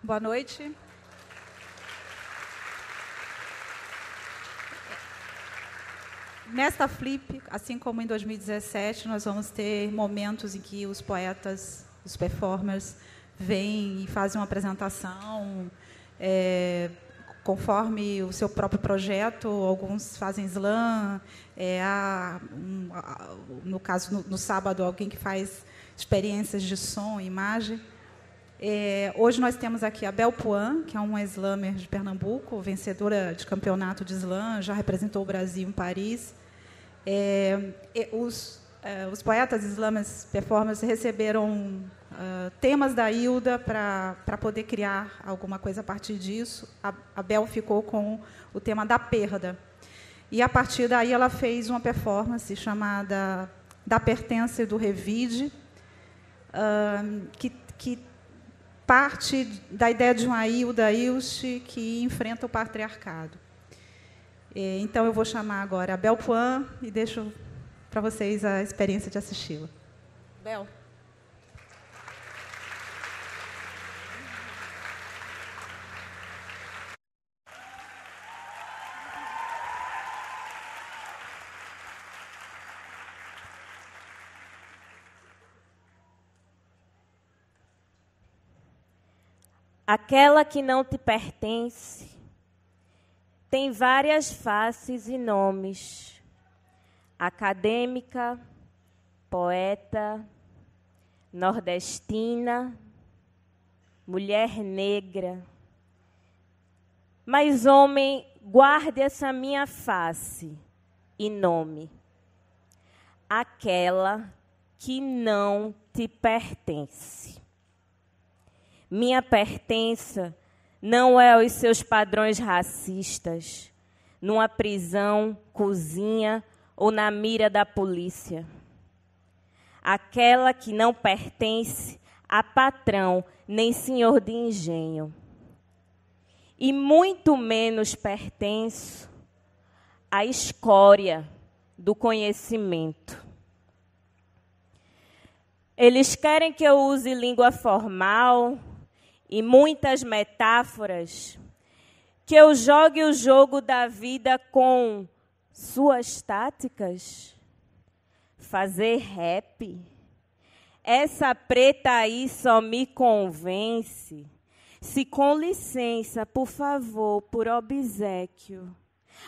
Boa noite. Nesta Flip, assim como em 2017, nós vamos ter momentos em que os poetas, os performers, vêm e fazem uma apresentação conforme o seu próprio projeto. Alguns fazem slam, no caso, no sábado, alguém que faz experiências de som e imagem. Hoje nós temos aqui a Bel Puan, que é uma slammer de Pernambuco, vencedora de campeonato de slam, já representou o Brasil em Paris. Os poetas slammers performers receberam temas da Hilda para poder criar alguma coisa a partir disso. A Bel ficou com o tema da perda. E, a partir daí, ela fez uma performance chamada Da Pertença e do Revide, que parte da ideia de uma Hilda Ilst que enfrenta o patriarcado. Então, eu vou chamar agora a Bel Puan e deixo para vocês a experiência de assisti-la. Bel. Aquela que não te pertence tem várias faces e nomes: acadêmica, poeta, nordestina, mulher negra. Mas, homem, guarde essa minha face e nome: aquela que não te pertence. Minha pertença não é aos seus padrões racistas, numa prisão, cozinha ou na mira da polícia. Aquela que não pertence a patrão nem senhor de engenho. E muito menos pertenço à escória do conhecimento. Eles querem que eu use língua formal e muitas metáforas, que eu jogue o jogo da vida com suas táticas. Fazer rap? Essa preta aí só me convence. Se com licença, por favor, por obséquio,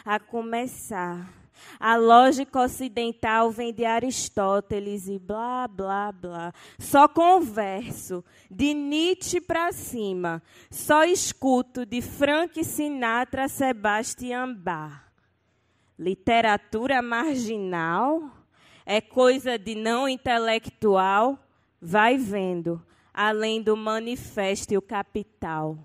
a começar. A lógica ocidental vem de Aristóteles e blá, blá, blá. Só converso de Nietzsche para cima. Só escuto de Frank Sinatra a Sebastian Bach. Literatura marginal é coisa de não intelectual. Vai vendo, além do Manifesto e o Capital.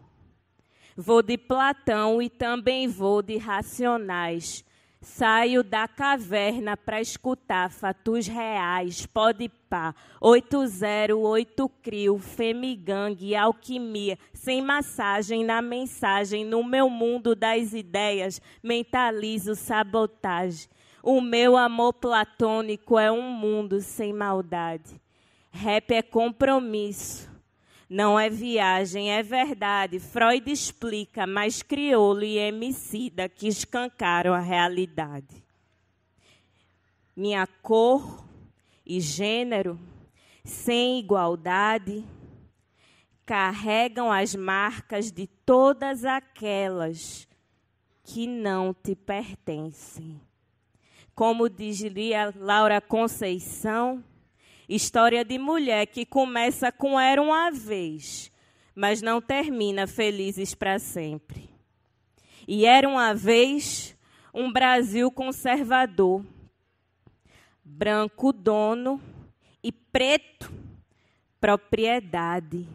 Vou de Platão e também vou de Racionais. Saio da caverna para escutar fatos reais, pode pá, 808 crio, femigangue, alquimia, sem massagem na mensagem, no meu mundo das ideias, mentalizo sabotagem. O meu amor platônico é um mundo sem maldade. Rap é compromisso. Não é viagem, é verdade. Freud explica, mas crioulo e emicida que escancaram a realidade. Minha cor e gênero, sem igualdade, carregam as marcas de todas aquelas que não te pertencem. Como dizia Laura Conceição, história de mulher que começa com era uma vez, mas não termina felizes para sempre. E era uma vez um Brasil conservador, branco dono e preto propriedade.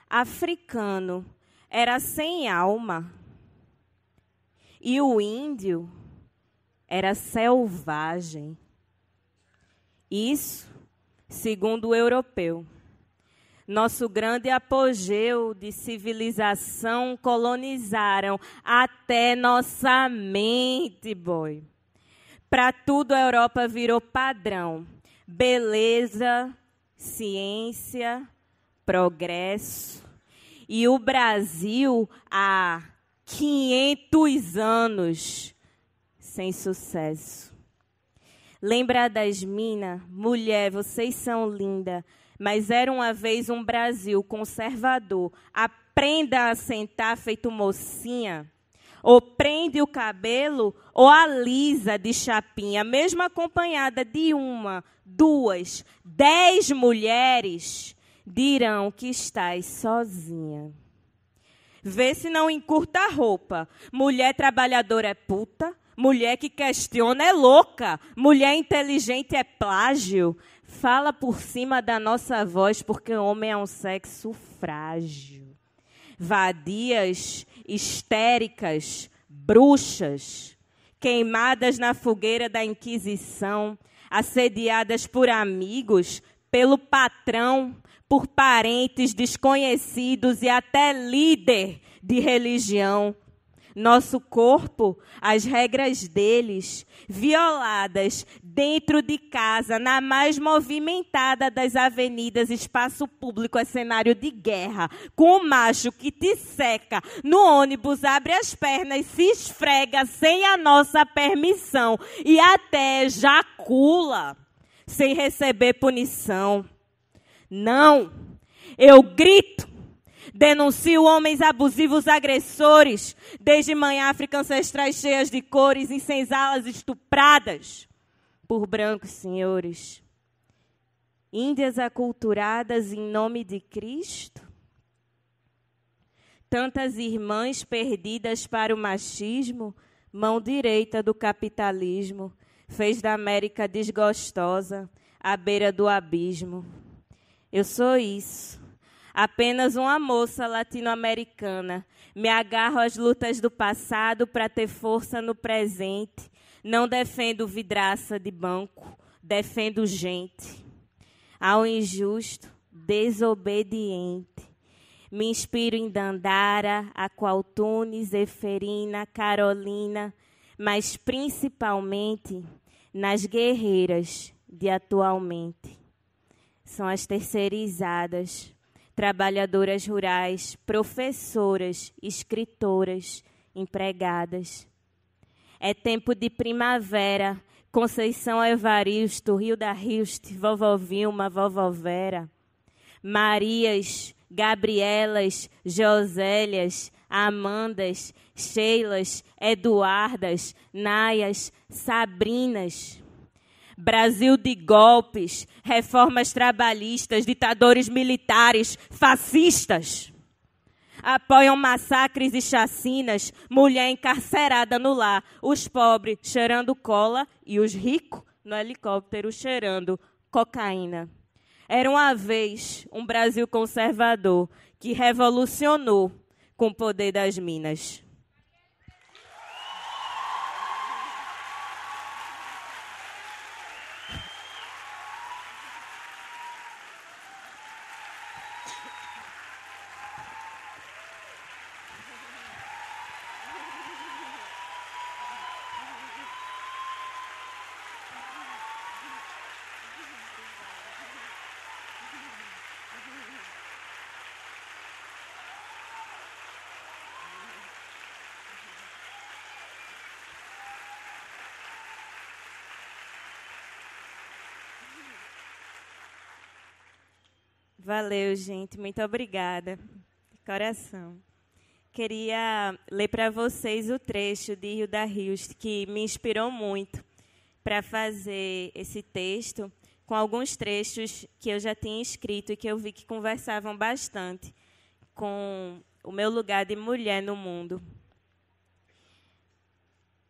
Africano era sem alma e o índio era selvagem. Isso segundo o europeu. Nosso grande apogeu de civilização colonizaram até nossa mente, boy. Para tudo a Europa virou padrão. Beleza, ciência, progresso. E o Brasil, há 500 anos, sem sucesso. Lembra das minas? Mulher, vocês são lindas, mas era uma vez um Brasil conservador. Aprenda a sentar feito mocinha. Ou prende o cabelo, ou alisa de chapinha, mesmo acompanhada de 1, 2, 10 mulheres, dirão que estás sozinha. Vê se não encurta a roupa. Mulher trabalhadora é puta, mulher que questiona é louca, mulher inteligente é plágio. Fala por cima da nossa voz, porque o homem é um sexo frágil. Vadias, histéricas, bruxas, queimadas na fogueira da Inquisição, assediadas por amigos, pelo patrão, por parentes desconhecidos e até líder de religião. Nosso corpo, as regras deles, violadas dentro de casa, na mais movimentada das avenidas, espaço público é cenário de guerra, com o macho que te seca no ônibus, abre as pernas, se esfrega sem a nossa permissão e até ejacula sem receber punição. Não, eu grito. Denuncio homens abusivos agressores, desde mãe África, ancestrais cheias de cores, em senzalas estupradas por brancos senhores. Índias aculturadas em nome de Cristo. Tantas irmãs perdidas para o machismo, mão direita do capitalismo, fez da América desgostosa, à beira do abismo. Eu sou isso. Apenas uma moça latino-americana. Me agarro às lutas do passado para ter força no presente. Não defendo vidraça de banco, defendo gente. Ao injusto, desobediente. Me inspiro em Dandara, Aqualtunes, Zeferina, Carolina, mas principalmente nas guerreiras de atualmente. São as terceirizadas, trabalhadoras rurais, professoras, escritoras, empregadas. É tempo de primavera, Conceição Evaristo, Rio da Hilst, Vovó Vilma, Vovó Vera. Marias, Gabrielas, Josélias, Amandas, Sheilas, Eduardas, Nayas, Sabrinas. Brasil de golpes, reformas trabalhistas, ditadores militares, fascistas. Apoiam massacres e chacinas, mulher encarcerada no lar, os pobres cheirando cola e os ricos no helicóptero cheirando cocaína. Era uma vez um Brasil conservador que revolucionou com o poder das minas. Valeu, gente. Muito obrigada. De coração. Queria ler para vocês o trecho de Rio da Hilst, que me inspirou muito para fazer esse texto, com alguns trechos que eu já tinha escrito e que eu vi que conversavam bastante com o meu lugar de mulher no mundo.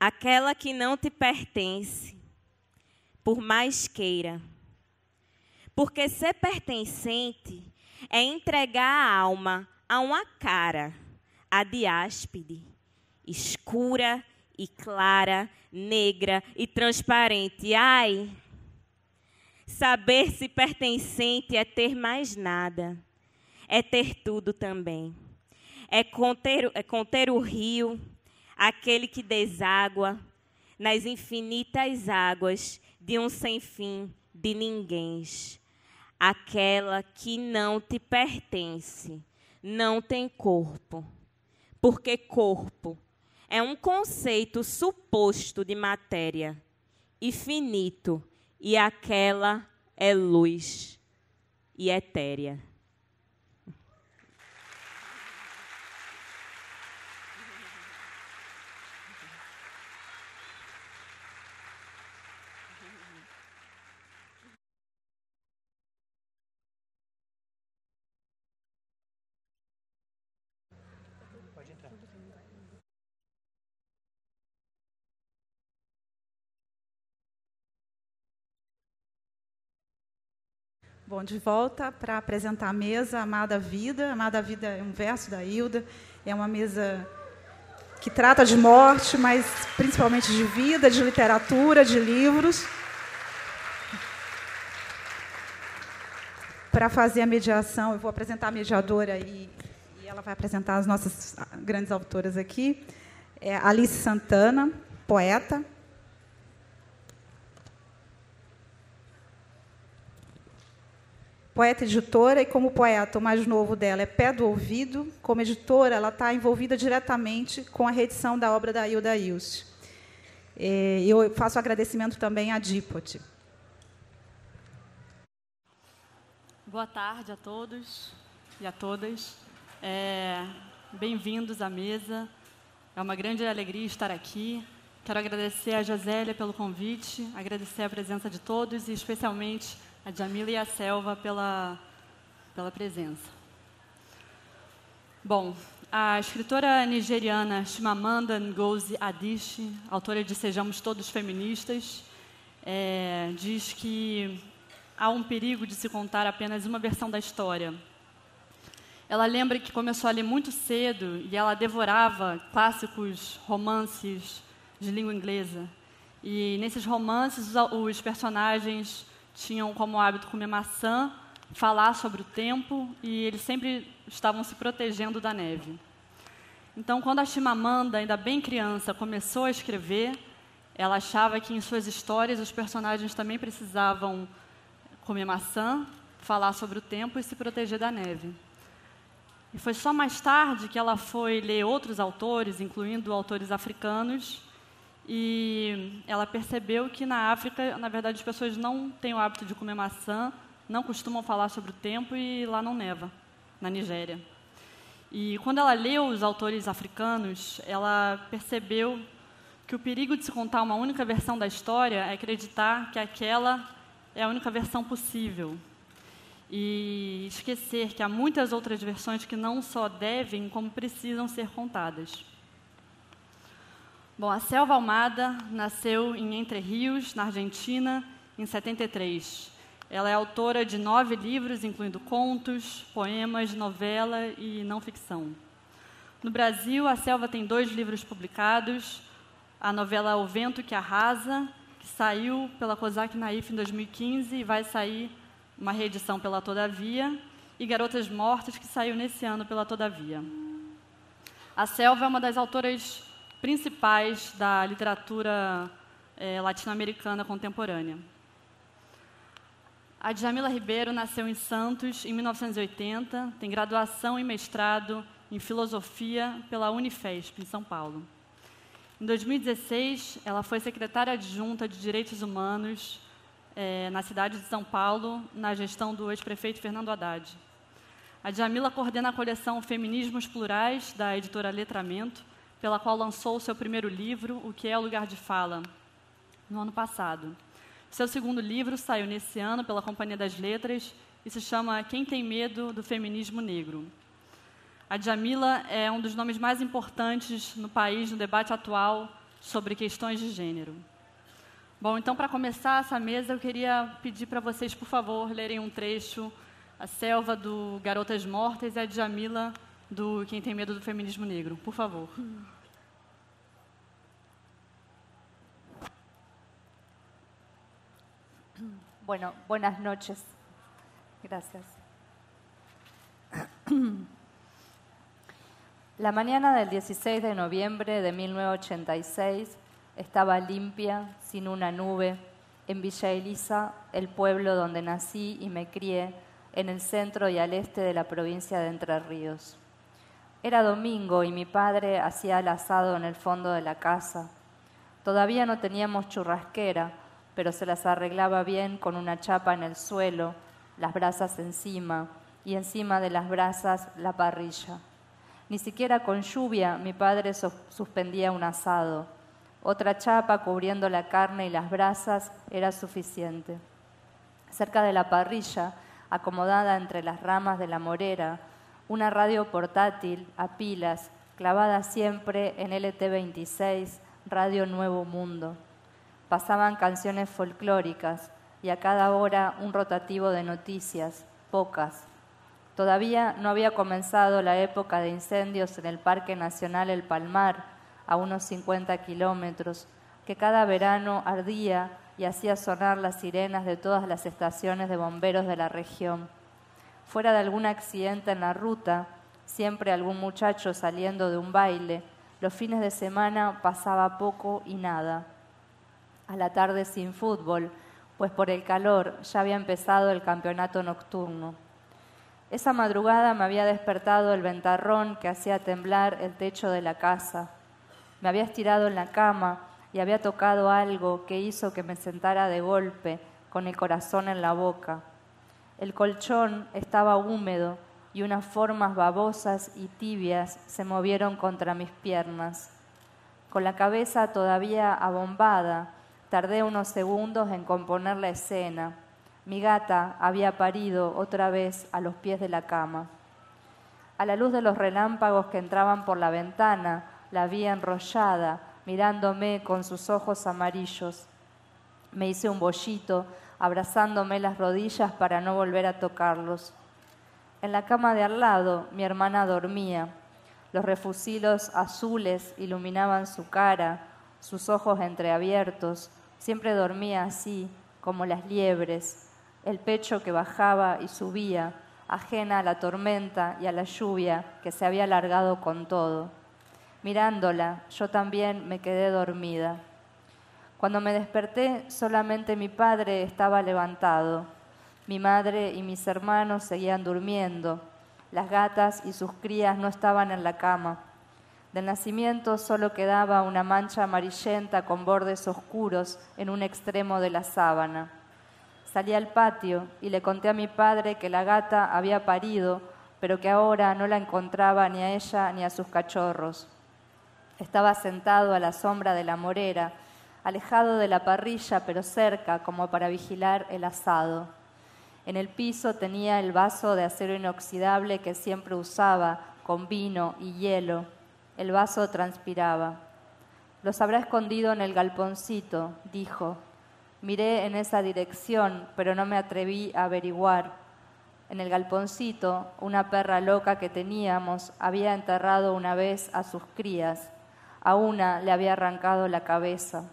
Aquela que não te pertence, por mais queira. Porque ser pertencente é entregar a alma a uma cara, a de áspide, escura e clara, negra e transparente. Ai, saber-se pertencente é ter mais nada, é ter tudo também. É conter o rio, aquele que deságua nas infinitas águas de um sem fim de ninguéms. Aquela que não te pertence, não tem corpo, porque corpo é um conceito suposto de matéria e finito, e aquela é luz e etérea. Bom, de volta para apresentar a mesa Amada Vida. Amada Vida é um verso da Hilda, é uma mesa que trata de morte, mas principalmente de vida, de literatura, de livros. Para fazer a mediação, eu vou apresentar a mediadora e ela vai apresentar as nossas grandes autoras aqui. É Alice Santana, poeta. Poeta e editora, e como poeta, o mais novo dela é Pé do Ouvido. Como editora, ela está envolvida diretamente com a reedição da obra da Hilda Ilst. Eu faço agradecimento também à Dipot. Boa tarde a todos e a todas. Bem-vindos à mesa. É uma grande alegria estar aqui. Quero agradecer a Josélia pelo convite, agradecer a presença de todos e, especialmente, a Djamila e a Selva pela presença. Bom, a escritora nigeriana Chimamanda Ngozi Adichie, autora de Sejamos Todos Feministas, diz que há um perigo de se contar apenas uma versão da história. Ela lembra que começou a ler muito cedo e ela devorava clássicos romances de língua inglesa. E, nesses romances, os personagens tinham como hábito comer maçã, falar sobre o tempo, e eles sempre estavam se protegendo da neve. Então, quando a Chimamanda, ainda bem criança, começou a escrever, ela achava que em suas histórias os personagens também precisavam comer maçã, falar sobre o tempo e se proteger da neve. E foi só mais tarde que ela foi ler outros autores, incluindo autores africanos, e ela percebeu que na África, na verdade, as pessoas não têm o hábito de comer maçã, não costumam falar sobre o tempo e lá não neva, na Nigéria. E quando ela leu os autores africanos, ela percebeu que o perigo de se contar uma única versão da história é acreditar que aquela é a única versão possível e esquecer que há muitas outras versões que não só devem, como precisam ser contadas. Bom, a Selva Almada nasceu em Entre Rios, na Argentina, em 73. Ela é autora de 9 livros, incluindo contos, poemas, novela e não ficção. No Brasil, a Selva tem 2 livros publicados, a novela O Vento que Arrasa, que saiu pela Cosac Naif em 2015 e vai sair uma reedição pela Todavia, e Garotas Mortas, que saiu nesse ano pela Todavia. A Selva é uma das autoras principais da literatura latino-americana contemporânea. A Djamila Ribeiro nasceu em Santos, em 1980, tem graduação e mestrado em filosofia pela Unifesp, em São Paulo. Em 2016, ela foi secretária adjunta de Direitos Humanos na cidade de São Paulo, na gestão do ex-prefeito Fernando Haddad. A Djamila coordena a coleção Feminismos Plurais, da editora Letramento, pela qual lançou o seu primeiro livro, O que é o Lugar de Fala, no ano passado. Seu segundo livro saiu nesse ano pela Companhia das Letras e se chama Quem Tem Medo do Feminismo Negro. A Djamila é um dos nomes mais importantes no país no debate atual sobre questões de gênero. Bom, então, para começar essa mesa, eu queria pedir para vocês, por favor, lerem um trecho, a Selva, do Garotas Mortas, e a Djamila, do Quem Tem Medo do Feminismo Negro. Por favor. Bueno, buenas noches. Gracias. La mañana del 16 de noviembre de 1986 estaba limpia, sin una nube, en Villa Elisa, el pueblo donde nací y me crié, en el centro y al este de la provincia de Entre Ríos. Era domingo y mi padre hacía el asado en el fondo de la casa. Todavía no teníamos churrasquera, pero se las arreglaba bien con una chapa en el suelo, las brasas encima, y encima de las brasas la parrilla. Ni siquiera con lluvia mi padre suspendía un asado. Otra chapa cubriendo la carne y las brasas era suficiente. Cerca de la parrilla, acomodada entre las ramas de la morera, una radio portátil a pilas, clavada siempre en LT26, Radio Nuevo Mundo. Pasaban canciones folclóricas y a cada hora un rotativo de noticias, pocas. Todavía no había comenzado la época de incendios en el Parque Nacional El Palmar, a unos 50 kilómetros, que cada verano ardía y hacía sonar las sirenas de todas las estaciones de bomberos de la región. Fuera de algún accidente en la ruta, siempre algún muchacho saliendo de un baile, los fines de semana pasaba poco y nada. A la tarde sin fútbol, pues por el calor ya había empezado el campeonato nocturno. Esa madrugada me había despertado el ventarrón que hacía temblar el techo de la casa. Me había estirado en la cama y había tocado algo que hizo que me sentara de golpe, con el corazón en la boca. El colchón estaba húmedo y unas formas babosas y tibias se movieron contra mis piernas. Con la cabeza todavía abombada, tardé unos segundos en componer la escena. Mi gata había parido otra vez a los pies de la cama. A la luz de los relámpagos que entraban por la ventana, la vi enrollada, mirándome con sus ojos amarillos. Me hice un bollito, abrazándome las rodillas para no volver a tocarlos. En la cama de al lado, mi hermana dormía. Los refusilos azules iluminaban su cara, sus ojos entreabiertos. Siempre dormía así, como las liebres, el pecho que bajaba y subía, ajena a la tormenta y a la lluvia que se había alargado con todo. Mirándola, yo también me quedé dormida. Cuando me desperté, solamente mi padre estaba levantado. Mi madre y mis hermanos seguían durmiendo. Las gatas y sus crías no estaban en la cama. Del nacimiento solo quedaba una mancha amarillenta con bordes oscuros en un extremo de la sábana. Salí al patio y le conté a mi padre que la gata había parido, pero que ahora no la encontraba ni a ella ni a sus cachorros. Estaba sentado a la sombra de la morera, alejado de la parrilla, pero cerca, como para vigilar el asado. En el piso tenía el vaso de acero inoxidable que siempre usaba, con vino y hielo. El vaso transpiraba. «Los habrá escondido en el galponcito», dijo. Miré en esa dirección, pero no me atreví a averiguar. En el galponcito, una perra loca que teníamos había enterrado una vez a sus crías. A una le había arrancado la cabeza.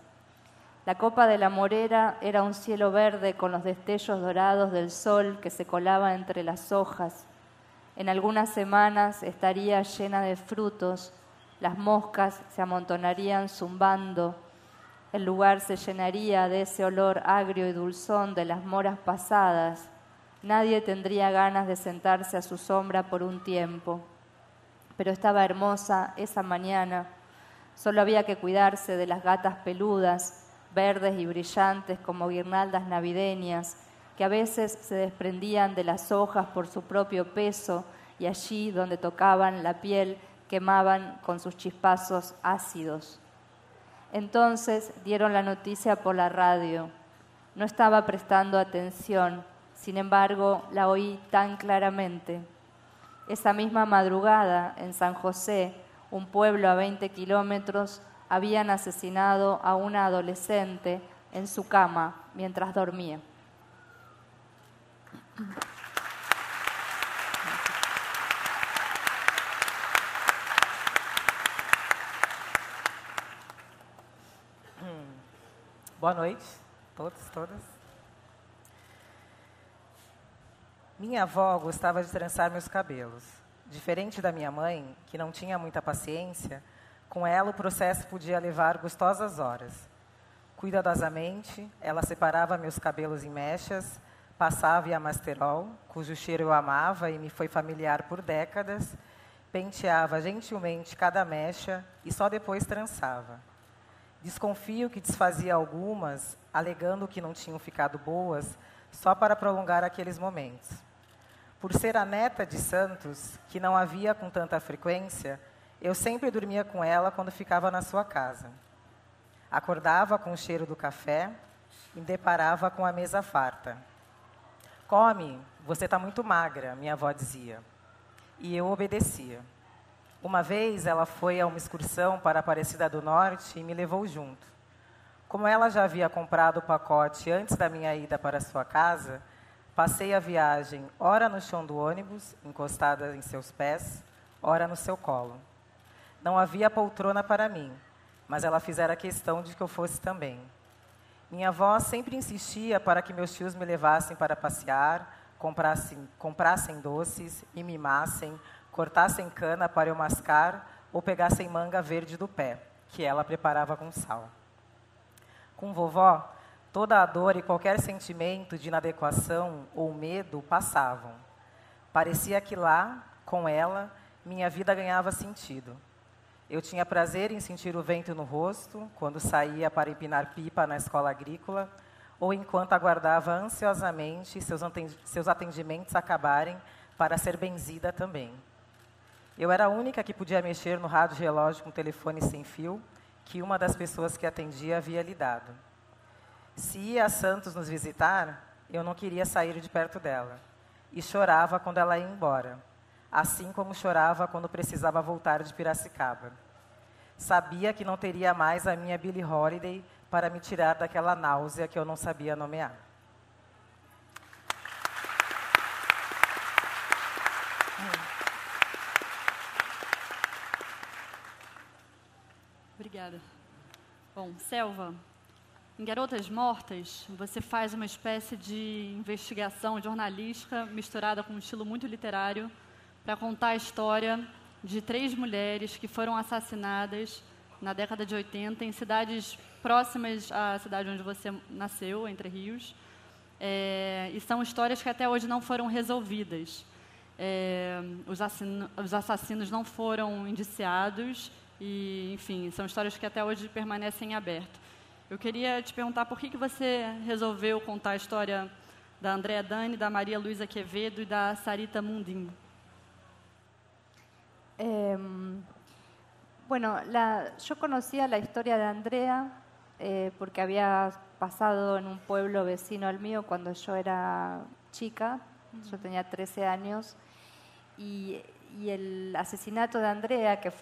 La copa de la morera era un cielo verde con los destellos dorados del sol que se colaba entre las hojas. En algunas semanas estaría llena de frutos, las moscas se amontonarían zumbando, el lugar se llenaría de ese olor agrio y dulzón de las moras pasadas. Nadie tendría ganas de sentarse a su sombra por un tiempo. Pero estaba hermosa esa mañana. Solo había que cuidarse de las gatas peludas, verdes y brillantes como guirnaldas navideñas, que a veces se desprendían de las hojas por su propio peso y allí donde tocaban la piel quemaban con sus chispazos ácidos. Entonces dieron la noticia por la radio. No estaba prestando atención, sin embargo la oí tan claramente. Esa misma madrugada, en San José, un pueblo a 20 kilómetros, habían asesinado a una adolescente en su cama mientras dormía. Boa noite, todos, todas. Minha avó gostava de trançar meus cabelos. Diferente da minha mãe, que não tinha muita paciência, com ela o processo podia levar gostosas horas. Cuidadosamente, ela separava meus cabelos em mechas, passava Yamasterol, cujo cheiro eu amava e me foi familiar por décadas, penteava gentilmente cada mecha e só depois trançava. Desconfio que desfazia algumas, alegando que não tinham ficado boas, só para prolongar aqueles momentos. Por ser a neta de Santos, que não havia com tanta frequência, eu sempre dormia com ela quando ficava na sua casa. Acordava com o cheiro do café e me deparava com a mesa farta. Come, você está muito magra, minha avó dizia. E eu obedecia. Uma vez ela foi a uma excursão para a Aparecida do Norte e me levou junto. Como ela já havia comprado o pacote antes da minha ida para a sua casa, passei a viagem ora no chão do ônibus, encostada em seus pés, ora no seu colo. Não havia poltrona para mim, mas ela fizera questão de que eu fosse também. Minha avó sempre insistia para que meus tios me levassem para passear, comprassem doces, me mimassem, cortassem cana para eu mascar ou pegassem manga verde do pé, que ela preparava com sal. Com vovó, toda a dor e qualquer sentimento de inadequação ou medo passavam. Parecia que lá, com ela, minha vida ganhava sentido. Eu tinha prazer em sentir o vento no rosto, quando saía para empinar pipa na escola agrícola, ou enquanto aguardava ansiosamente seus atendimentos acabarem para ser benzida também. Eu era a única que podia mexer no rádio relógio com telefone sem fio, que uma das pessoas que atendia havia lhe dado. Se ia a Santos nos visitar, eu não queria sair de perto dela. E chorava quando ela ia embora, assim como chorava quando precisava voltar de Piracicaba. Sabia que não teria mais a minha Billie Holiday para me tirar daquela náusea que eu não sabia nomear. Obrigada. Bom, Selva, em Garotas Mortas, você faz uma espécie de investigação jornalística misturada com um estilo muito literário para contar a história de 3 mulheres que foram assassinadas na década de 80 em cidades próximas à cidade onde você nasceu, Entre Rios. E são histórias que até hoje não foram resolvidas. Os assassinos não foram indiciados e, enfim, são histórias que até hoje permanecem em aberto. Eu queria te perguntar por que você resolveu contar a história da Andrea Dani, da Maria Luísa Quevedo e da Sarita Mundim. Bueno, yo conocía la historia de Andrea porque había pasado en un pueblo vecino al mío cuando yo era chica, yo tenía 13 años, y el asesinato de Andrea, que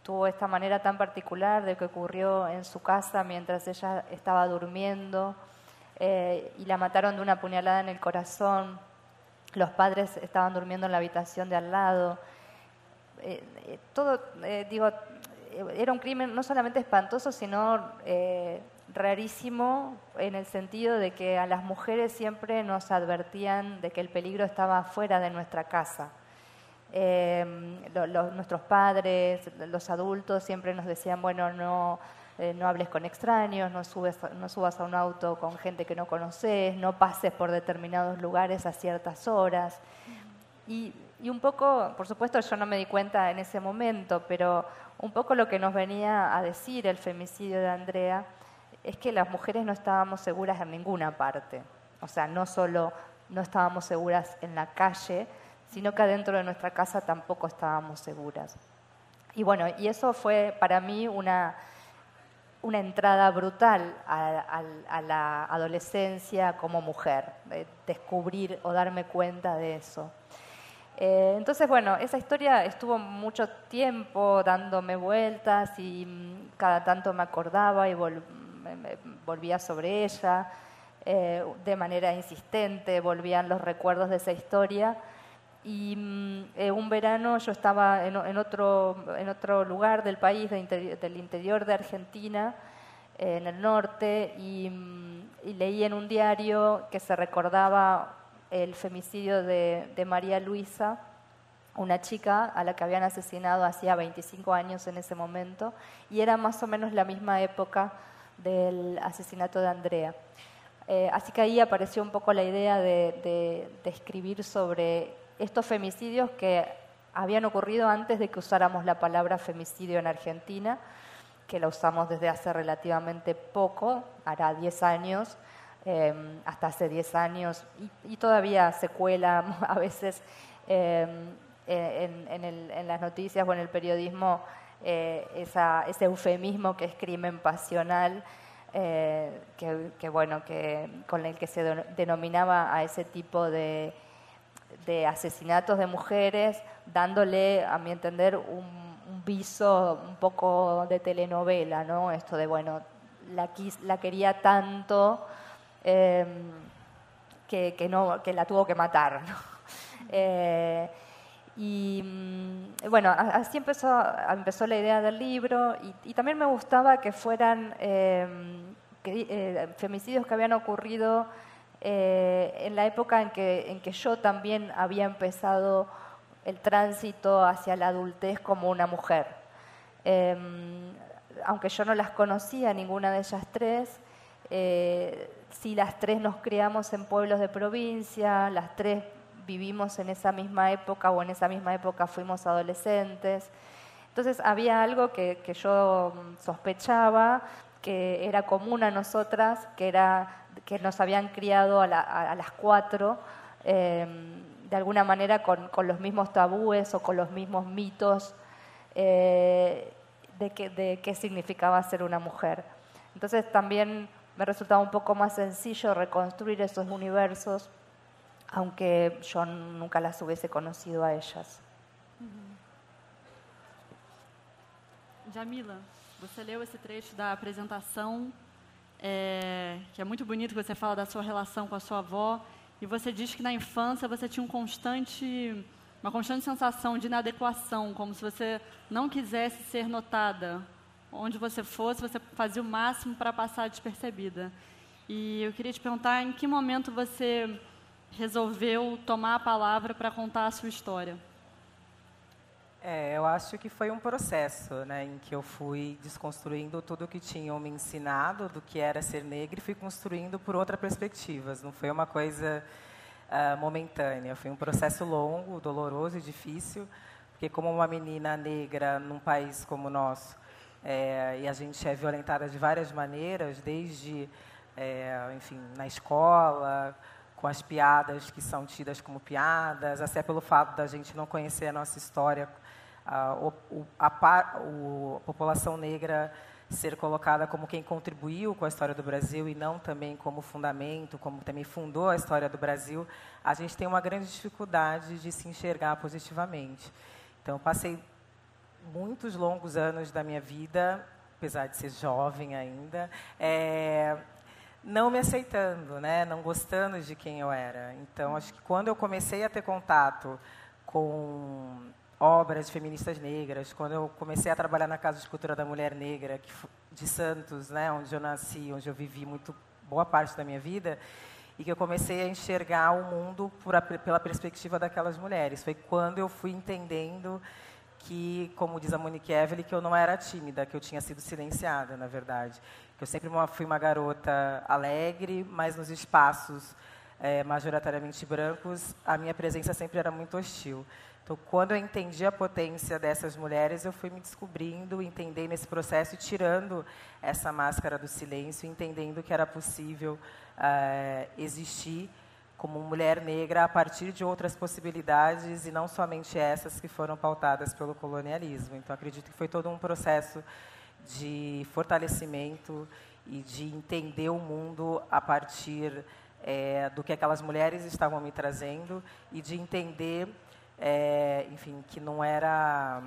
tuvo esta manera tan particular de que ocurrió en su casa mientras ella estaba durmiendo y la mataron de una puñalada en el corazón, los padres estaban durmiendo en la habitación de al lado. Era un crimen no solamente espantoso, sino rarísimo en el sentido de que a las mujeres siempre nos advertían de que el peligro estaba fuera de nuestra casa. Nuestros padres, los adultos siempre nos decían, bueno, no hables con extraños, no subas a un auto con gente que no conoces, no pases por determinados lugares a ciertas horas. Y un poco, por supuesto, yo no me di cuenta en ese momento, pero un poco lo que nos venía a decir el femicidio de Andrea es que las mujeres no estábamos seguras en ninguna parte. O sea, no solo no estábamos seguras en la calle, sino que adentro de nuestra casa tampoco estábamos seguras. Y bueno, y eso fue para mí una entrada brutal a la adolescencia como mujer, descubrir o darme cuenta de eso. Entonces, bueno, esa historia estuvo mucho tiempo dándome vueltas y cada tanto me acordaba y volvía sobre ella de manera insistente, volvían los recuerdos de esa historia. Y un verano yo estaba en otro lugar del país, del interior de Argentina, en el norte, y leí en un diario que se recordaba el femicidio de María Luisa, una chica a la que habían asesinado hacía 25 años en ese momento, y era más o menos la misma época del asesinato de Andrea. Así que ahí apareció un poco la idea de escribir sobre estos femicidios que habían ocurrido antes de que usáramos la palabra femicidio en Argentina, que la usamos desde hace relativamente poco, hará 10 años, hasta hace 10 años, y todavía se cuela a veces en las noticias o en el periodismo ese eufemismo que es crimen pasional, que con el que se denominaba a ese tipo de asesinatos de mujeres, dándole, a mi entender, un viso un poco de telenovela, ¿no? Esto de, bueno, la quería tanto que la tuvo que matar, ¿no? Bueno, así empezó la idea del libro, y también me gustaba que fueran femicidios que habían ocurrido en la época en que yo también había empezado el tránsito hacia la adultez como una mujer. Aunque yo no las conocía, ninguna de ellas tres, sí, las tres nos criamos en pueblos de provincia, las tres vivimos en esa misma época, o en esa misma época fuimos adolescentes. Entonces había algo que yo sospechaba que era común a nosotras, que nos habían criado a las cuatro, de alguna manera con los mismos tabúes o con los mismos mitos de qué significaba ser una mujer. Entonces también me resultaba un poco más sencillo reconstruir esos universos, aunque yo nunca las hubiese conocido a ellas. Jamila, você leu esse trecho da apresentação, que é muito bonito, que você fala da sua relação com a sua avó, e você diz que na infância você tinha uma constante sensação de inadequação, como se você não quisesse ser notada. Onde você fosse, você fazia o máximo para passar despercebida. E eu queria te perguntar, em que momento você resolveu tomar a palavra para contar a sua história? Eu acho que foi um processo, né, em que eu fui desconstruindo tudo que tinham me ensinado do que era ser negra e fui construindo por outras perspectivas. Não foi uma coisa momentânea, foi um processo longo, doloroso e difícil, porque como uma menina negra num país como o nosso, e a gente é violentada de várias maneiras, desde, enfim, na escola, com as piadas que são tidas como piadas, até pelo fato da gente não conhecer a nossa história, a população negra ser colocada como quem contribuiu com a história do Brasil e não também como fundamento, como também fundou a história do Brasil, a gente tem uma grande dificuldade de se enxergar positivamente. Então, passei muitos longos anos da minha vida, apesar de ser jovem ainda, não me aceitando, né? Não gostando de quem eu era. Então, acho que quando eu comecei a ter contato com obras de feministas negras, quando eu comecei a trabalhar na Casa de Cultura da Mulher Negra, de Santos, né, onde eu nasci, onde eu vivi boa parte da minha vida, e que eu comecei a enxergar o mundo pela perspectiva daquelas mulheres. Foi quando eu fui entendendo que, como diz a Monique Evelyn, que eu não era tímida, que eu tinha sido silenciada, na verdade. Que eu sempre fui uma garota alegre, mas nos espaços majoritariamente brancos, a minha presença sempre era muito hostil. Então, quando eu entendi a potência dessas mulheres, eu fui me descobrindo, entendendo esse processo e tirando essa máscara do silêncio, entendendo que era possível existir como mulher negra a partir de outras possibilidades e não somente essas que foram pautadas pelo colonialismo. Então, acredito que foi todo um processo de fortalecimento e de entender o mundo a partir do que aquelas mulheres estavam me trazendo e de entender, enfim, que não era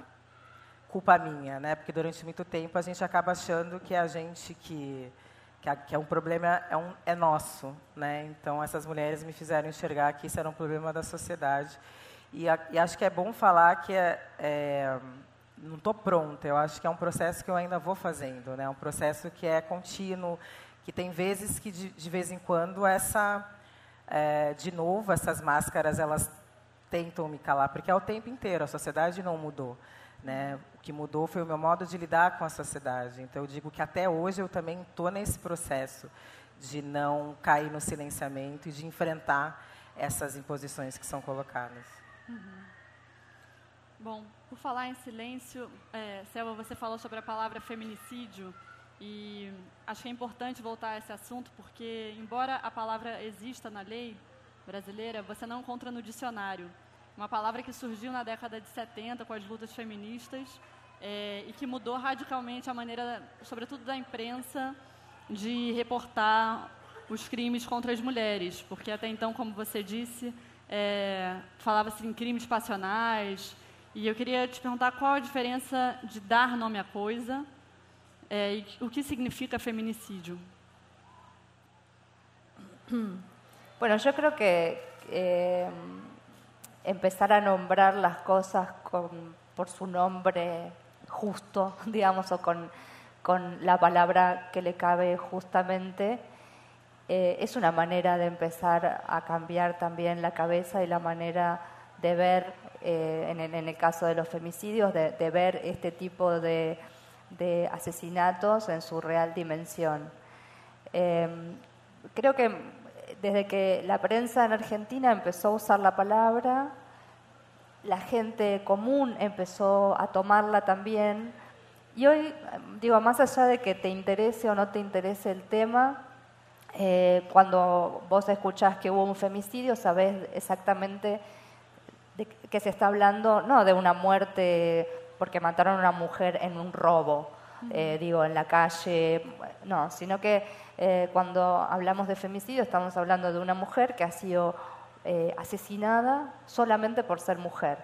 culpa minha, né? Porque durante muito tempo a gente acaba achando que a gente que é um problema é nosso, né? Então essas mulheres me fizeram enxergar que isso era um problema da sociedade e acho que é bom falar que não estou pronta. Eu acho que é um processo que eu ainda vou fazendo, né? Um processo que é contínuo, que tem vezes que de vez em quando de novo essas máscaras elas tentam me calar, porque é o tempo inteiro, a sociedade não mudou, né? O que mudou foi o meu modo de lidar com a sociedade. Então, eu digo que até hoje eu também estou nesse processo de não cair no silenciamento e de enfrentar essas imposições que são colocadas. Bom, por falar em silêncio, Selva, você falou sobre a palavra feminicídio e acho que é importante voltar a esse assunto porque, embora a palavra exista na lei brasileira, você não encontra no dicionário. Uma palavra que surgiu na década de 70 com as lutas feministas e que mudou radicalmente a maneira, sobretudo da imprensa, de reportar os crimes contra as mulheres, porque até então, como você disse, falava-se em crimes passionais. E eu queria te perguntar qual a diferença de dar nome à coisa e o que significa feminicídio. Bueno, yo creo que empezar a nombrar las cosas por su nombre justo, digamos, o con la palabra que le cabe justamente, es una manera de empezar a cambiar también la cabeza y la manera de ver, en el caso de los femicidios, de ver este tipo de asesinatos en su real dimensión. Creo que desde que la prensa en Argentina empezó a usar la palabra, la gente común empezó a tomarla también. Y hoy, digo, más allá de que te interese o no te interese el tema, cuando vos escuchás que hubo un femicidio, sabés exactamente de que se está hablando, no de una muerte porque mataron a una mujer en un robo, digo, en la calle, no, sino que cuando hablamos de femicidio estamos hablando de una mujer que ha sido asesinada solamente por ser mujer.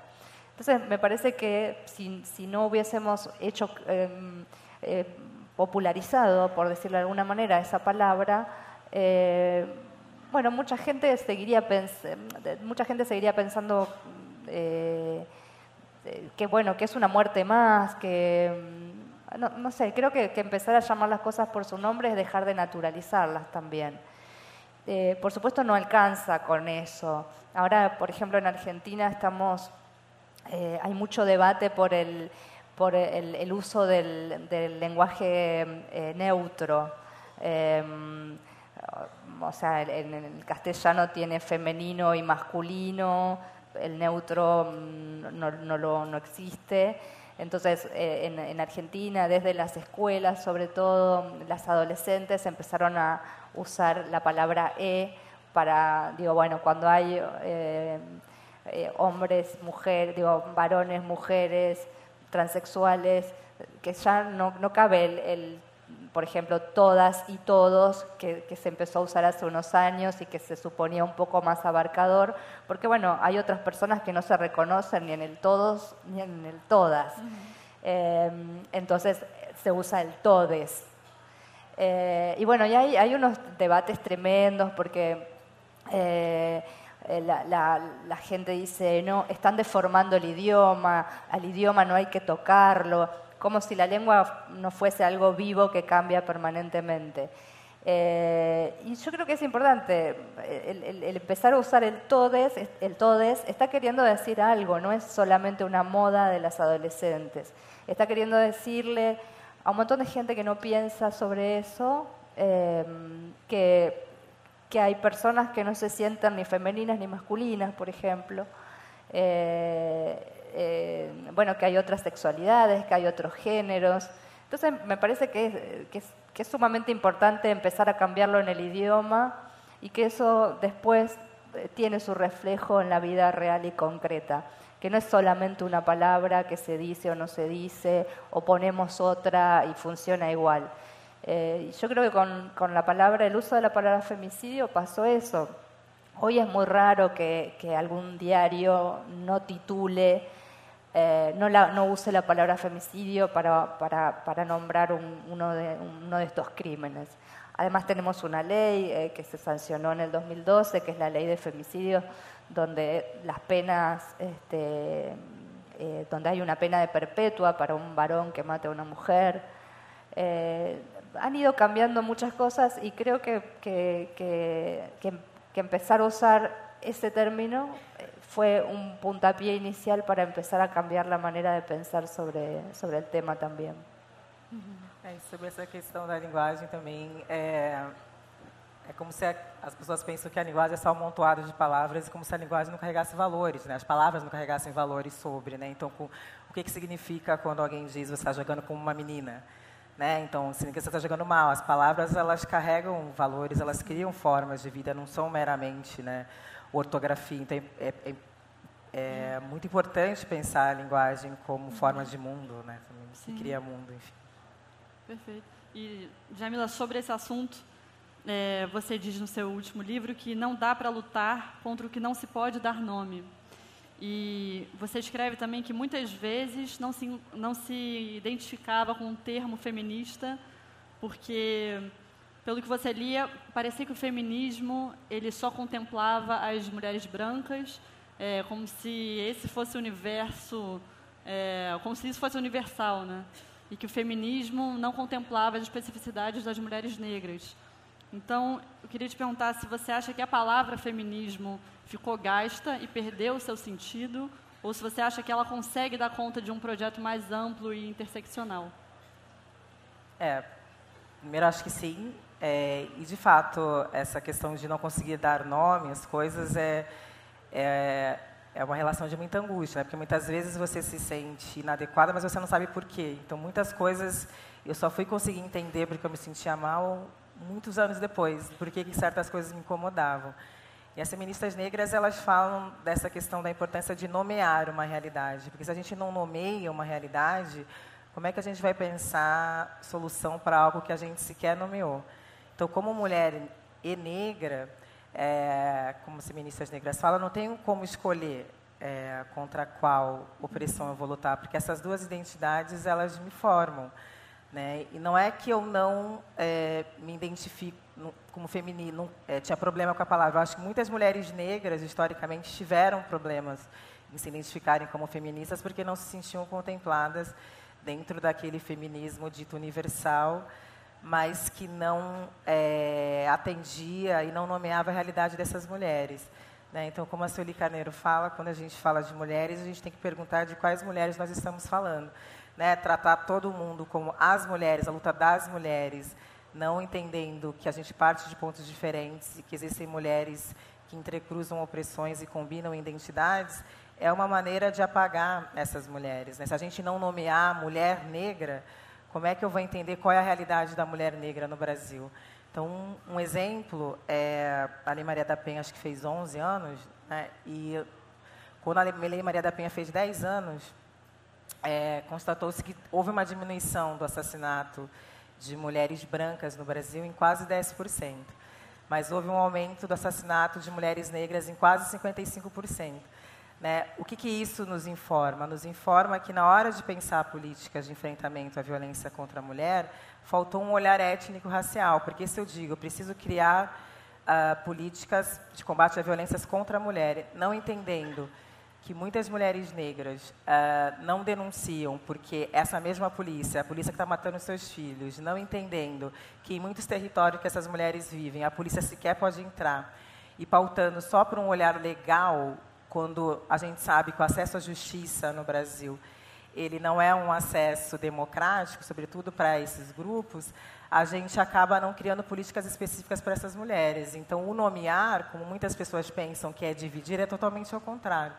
Entonces, me parece que si no hubiésemos hecho, popularizado, por decirlo de alguna manera, esa palabra, bueno, mucha gente seguiría pensando que bueno, que es una muerte más, que no sé, creo que empezar a llamar las cosas por su nombre es dejar de naturalizarlas también. Por supuesto no alcanza con eso. Ahora, por ejemplo, en Argentina hay mucho debate por el uso del lenguaje neutro. O sea, en el castellano tiene femenino y masculino, el neutro no existe. Entonces, en Argentina, desde las escuelas, sobre todo las adolescentes, empezaron a usar la palabra para, digo, bueno, cuando hay hombres, mujeres, digo, varones, mujeres, transexuales, que ya no cabe por ejemplo, todas y todos, que se empezó a usar hace unos años y que se suponía un poco más abarcador, porque bueno, hay otras personas que no se reconocen ni en el todos ni en el todas. Entonces se usa el todes. Y bueno, y hay unos debates tremendos porque la gente dice, no, están deformando el idioma, al idioma no hay que tocarlo, como si la lengua no fuese algo vivo que cambia permanentemente. Y yo creo que es importante, el empezar a usar el todes está queriendo decir algo, no es solamente una moda de las adolescentes. Está queriendo decirle a un montón de gente que no piensa sobre eso, que hay personas que no se sienten ni femeninas ni masculinas, por ejemplo. Bueno, que hay otras sexualidades, que hay otros géneros. Entonces, me parece que es sumamente importante empezar a cambiarlo en el idioma y que eso después tiene su reflejo en la vida real y concreta, que no es solamente una palabra que se dice o no se dice, o ponemos otra y funciona igual. Yo creo que con el uso de la palabra femicidio pasó eso. Hoy es muy raro que algún diario no titule, no use la palabra femicidio para nombrar uno de estos crímenes. Además tenemos una ley que se sancionó en el 2012, que es la ley de femicidio, donde las penas, donde hay una pena de perpetua para un varón que mate a una mujer. Han ido cambiando muchas cosas y creo que empezar a usar ese término fue un puntapié inicial para empezar a cambiar la manera de pensar sobre el tema también. Sobre essa questão da linguagem também, É como se as pessoas pensam que a linguagem é só um amontoado de palavras, como se a linguagem não carregasse valores, né? As palavras não carregassem valores sobre, né? Então, o que significa quando alguém diz você está jogando como uma menina? Né? Então, significa que você está jogando mal. As palavras, elas carregam valores, elas criam formas de vida, não são meramente, né, ortografia. Então, é muito importante pensar a linguagem como forma de mundo, né? Que cria mundo, enfim. Perfeito. E, Djamila, sobre esse assunto, você diz no seu último livro que não dá para lutar contra o que não se pode dar nome. E você escreve também que muitas vezes não se identificava com o termo feminista, porque, pelo que você lia, parecia que o feminismo ele só contemplava as mulheres brancas, como se esse fosse o universo, como se isso fosse universal, né? E que o feminismo não contemplava as especificidades das mulheres negras. Então, eu queria te perguntar se você acha que a palavra feminismo ficou gasta e perdeu o seu sentido, ou se você acha que ela consegue dar conta de um projeto mais amplo e interseccional. Primeiro, acho que sim. E, de fato, essa questão de não conseguir dar nome às coisas é uma relação de muita angústia, né? Porque muitas vezes você se sente inadequada, mas você não sabe por quê. Então, muitas coisas eu só fui conseguir entender porque eu me sentia mal muitos anos depois, porque certas coisas me incomodavam. E as feministas negras, elas falam dessa questão da importância de nomear uma realidade, porque se a gente não nomeia uma realidade, como é que a gente vai pensar solução para algo que a gente sequer nomeou? Então, como mulher e negra, como as feministas negras falam, não tenho como escolher contra qual opressão eu vou lutar, porque essas duas identidades, elas me formam. Né? E não é que eu não me identifico como feminino, tinha problema com a palavra. Eu acho que muitas mulheres negras, historicamente, tiveram problemas em se identificarem como feministas porque não se sentiam contempladas dentro daquele feminismo dito universal, mas que não atendia e não nomeava a realidade dessas mulheres. Né? Então, como a Sueli Carneiro fala, quando a gente fala de mulheres, a gente tem que perguntar de quais mulheres nós estamos falando. Né, tratar todo mundo como as mulheres, a luta das mulheres, não entendendo que a gente parte de pontos diferentes e que existem mulheres que entrecruzam opressões e combinam identidades, é uma maneira de apagar essas mulheres. Né? Se a gente não nomear a mulher negra, como é que eu vou entender qual é a realidade da mulher negra no Brasil? Então, um exemplo, a Lei Maria da Penha, acho que fez 11 anos, né, e quando a Lei Maria da Penha fez 10 anos, constatou-se que houve uma diminuição do assassinato de mulheres brancas no Brasil em quase 10%. Mas houve um aumento do assassinato de mulheres negras em quase 55%. Né? O que isso nos informa? Nos informa que, na hora de pensar políticas de enfrentamento à violência contra a mulher, faltou um olhar étnico-racial. Porque, se eu digo, eu preciso criar políticas de combate a violências contra a mulher, não entendendo que muitas mulheres negras não denunciam porque essa mesma polícia, a polícia que está matando seus filhos, não entendendo que em muitos territórios que essas mulheres vivem, a polícia sequer pode entrar, e pautando só por um olhar legal, quando a gente sabe que o acesso à justiça no Brasil ele não é um acesso democrático, sobretudo para esses grupos, a gente acaba não criando políticas específicas para essas mulheres. Então, o nomear, como muitas pessoas pensam que é dividir, é totalmente ao contrário.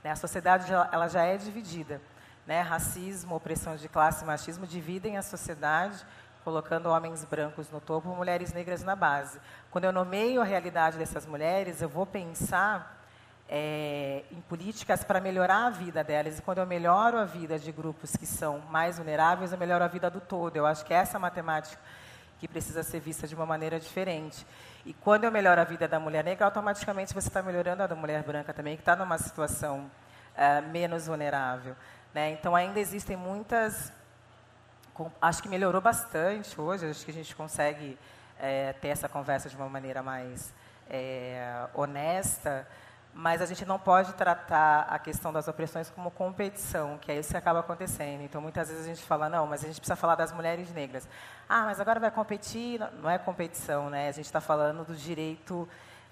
A sociedade ela já é dividida. Né? Racismo, opressão de classe e machismo dividem a sociedade, colocando homens brancos no topo e mulheres negras na base. Quando eu nomeio a realidade dessas mulheres, eu vou pensar em políticas para melhorar a vida delas. E quando eu melhoro a vida de grupos que são mais vulneráveis, eu melhoro a vida do todo. Eu acho que é essa matemática que precisa ser vista de uma maneira diferente. E quando eu melhoro a vida da mulher negra, automaticamente você está melhorando a da mulher branca também, que está numa situação menos vulnerável. Né? Então, ainda existem muitas... Acho que melhorou bastante hoje, acho que a gente consegue ter essa conversa de uma maneira mais honesta, mas a gente não pode tratar a questão das opressões como competição, que é isso que acaba acontecendo. Então, muitas vezes a gente fala, não, mas a gente precisa falar das mulheres negras. Ah, mas agora vai competir? Não é competição, né? A gente está falando do direito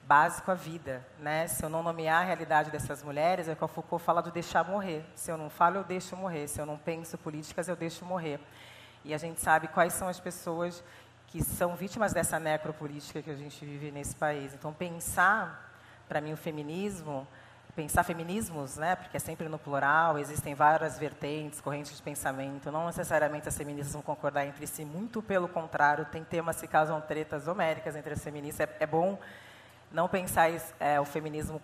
básico à vida. Né? Se eu não nomear a realidade dessas mulheres, é que o Foucault fala do deixar morrer. Se eu não falo, eu deixo morrer. Se eu não penso políticas, eu deixo morrer. E a gente sabe quais são as pessoas que são vítimas dessa necropolítica que a gente vive nesse país. Então, pensar, para mim, o feminismo, pensar feminismos, né, porque é sempre no plural, existem várias vertentes, correntes de pensamento, não necessariamente as feministas vão concordar entre si, muito pelo contrário, tem temas que causam tretas homéricas entre as feministas. É bom não pensar o feminismos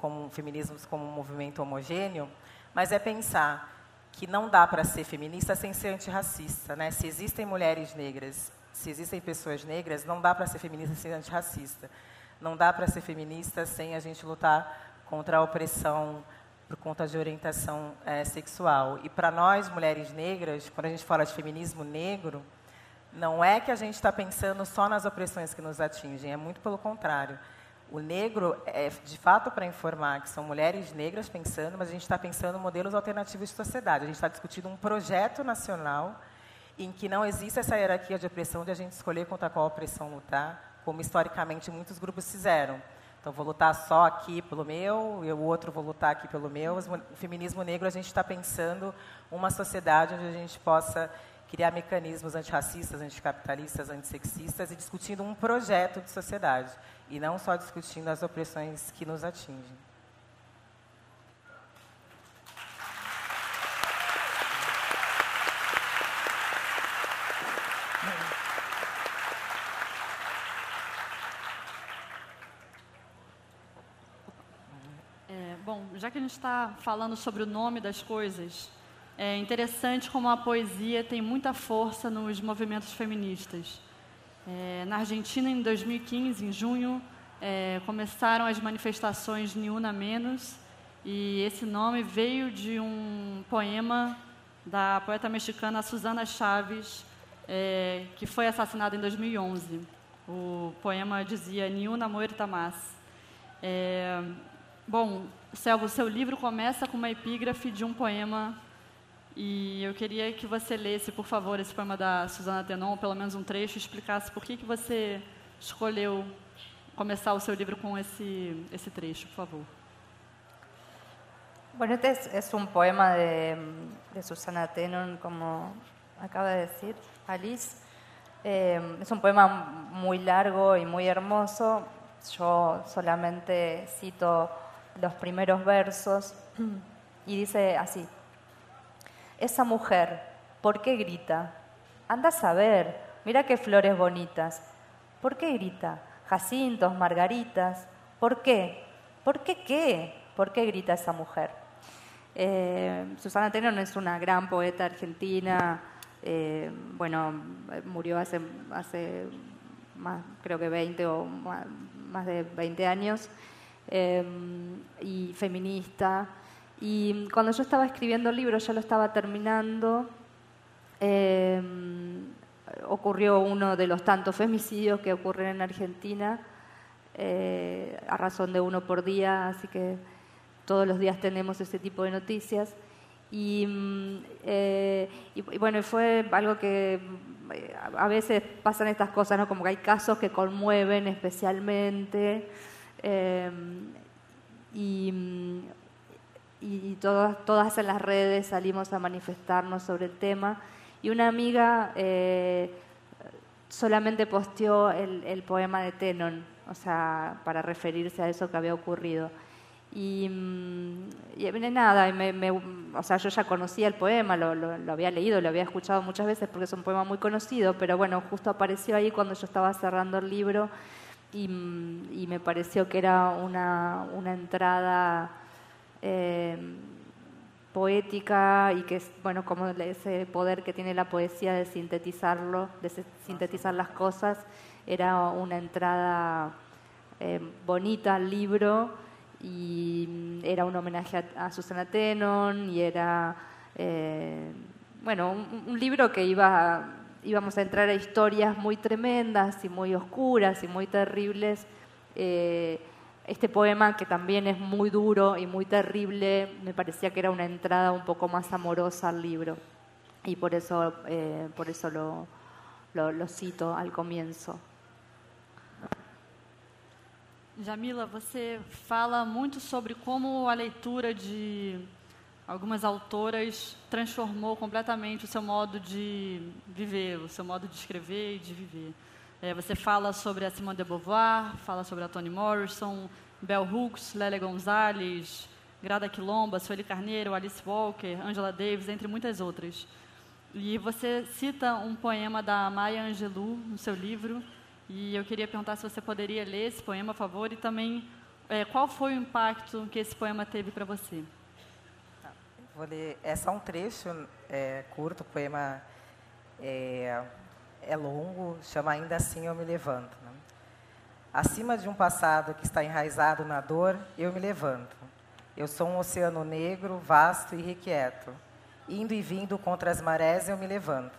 como um movimento homogêneo, mas é pensar que não dá para ser feminista sem ser antirracista, né? Se existem mulheres negras, se existem pessoas negras, não dá para ser feminista sem ser antirracista. Não dá para ser feminista sem a gente lutar contra a opressão por conta de orientação sexual. E para nós, mulheres negras, quando a gente fala de feminismo negro, não é que a gente está pensando só nas opressões que nos atingem, é muito pelo contrário. O negro é, de fato, para informar que são mulheres negras pensando, mas a gente está pensando em modelos alternativos de sociedade. A gente está discutindo um projeto nacional em que não existe essa hierarquia de opressão de a gente escolher contra qual opressão lutar, como historicamente muitos grupos fizeram. Então, vou lutar só aqui pelo meu, e o outro vou lutar aqui pelo meu. O feminismo negro, a gente está pensando uma sociedade onde a gente possa criar mecanismos antirracistas, anticapitalistas, antissexistas e discutindo um projeto de sociedade, e não só discutindo as opressões que nos atingem. Bom, já que a gente está falando sobre o nome das coisas, é interessante como a poesia tem muita força nos movimentos feministas. Na Argentina, em 2015, em junho, começaram as manifestações Ni Una Menos, e esse nome veio de um poema da poeta mexicana Susana Chávez, que foi assassinada em 2011. O poema dizia Ni una muerta más. Bom, Selva, o seu livro começa com uma epígrafe de um poema, e eu queria que você lesse, por favor, esse poema da Susana Tenon, pelo menos um trecho, e explicasse por que você escolheu começar o seu livro com esse trecho, por favor. Bueno, este es un poema de Susana Tenon, como acaba de decir Alice. Es un poema muy largo y muy hermoso. Yo solamente cito los primeros versos y dice así: esa mujer, ¿por qué grita? Anda a saber, mira qué flores bonitas. ¿Por qué grita? Jacintos, margaritas. ¿Por qué? ¿Por qué qué? ¿Por qué grita esa mujer? Susana Tenon es una gran poeta argentina. Bueno, murió hace más, creo que 20 o más de 20 años. Y feminista. Y cuando yo estaba escribiendo el libro, ya lo estaba terminando, ocurrió uno de los tantos femicidios que ocurren en Argentina, a razón de uno por día, así que todos los días tenemos ese tipo de noticias. Y bueno, fue algo que a veces pasan estas cosas, ¿no? Como que hay casos que conmueven especialmente, y todas en las redes salimos a manifestarnos sobre el tema. Y una amiga solamente posteó el poema de Tenon, o sea, para referirse a eso que había ocurrido. Y nada, o sea, yo ya conocía el poema, lo había leído, lo había escuchado muchas veces porque es un poema muy conocido, pero bueno, justo apareció ahí cuando yo estaba cerrando el libro y me pareció que era una entrada poética, y que es, bueno, como ese poder que tiene la poesía de sintetizarlo, de sintetizar las cosas, era una entrada bonita al libro, y era un homenaje a Susana Tenon, y era bueno, un libro que íbamos a entrar a historias muy tremendas y muy oscuras y muy terribles. Este poema, que también es muy duro y muy terrible, me parecía que era una entrada un poco más amorosa al libro, y por eso lo cito al comienzo. Jamila, você fala muito sobre como a leitura de algumas autoras transformou completamente o seu modo de viver, o seu modo de escrever e de viver. Você fala sobre a Simone de Beauvoir, fala sobre a Toni Morrison, Bell Hooks, Lélia Gonzalez, Grada Quilomba, Sueli Carneiro, Alice Walker, Angela Davis, entre muitas outras. E você cita um poema da Maya Angelou no seu livro, e eu queria perguntar se você poderia ler esse poema, por favor, e também qual foi o impacto que esse poema teve para você? Vou ler, é só um trecho curto, o poema é longo, chama Ainda Assim Eu Me Levanto. Né? Acima de um passado que está enraizado na dor, eu me levanto. Eu sou um oceano negro, vasto e irrequieto. Indo e vindo contra as marés, eu me levanto.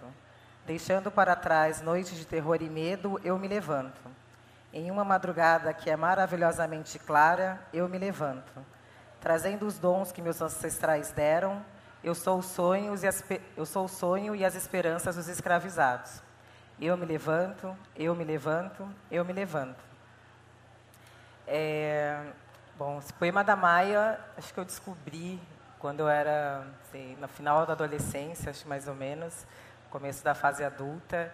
Deixando para trás noites de terror e medo, eu me levanto. Em uma madrugada que é maravilhosamente clara, eu me levanto. Trazendo os dons que meus ancestrais deram, eu sou o sonho e as esperanças dos escravizados. Eu me levanto, eu me levanto, eu me levanto. Bom, esse poema da Maya, acho que eu descobri quando eu era, assim, no final da adolescência, acho mais ou menos, começo da fase adulta.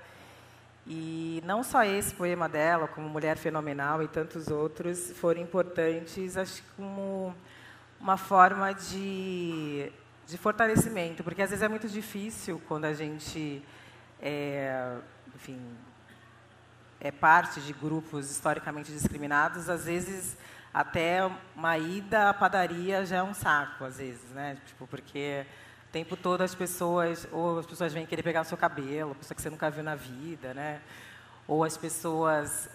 E não só esse poema dela, como Mulher Fenomenal e tantos outros, foram importantes, acho que como uma forma de fortalecimento, porque às vezes é muito difícil quando a gente enfim, é parte de grupos historicamente discriminados, às vezes até uma ida à padaria já é um saco, às vezes, né? Tipo, porque o tempo todo as pessoas vêm querer pegar o seu cabelo, pessoa que você nunca viu na vida, né? Ou as pessoas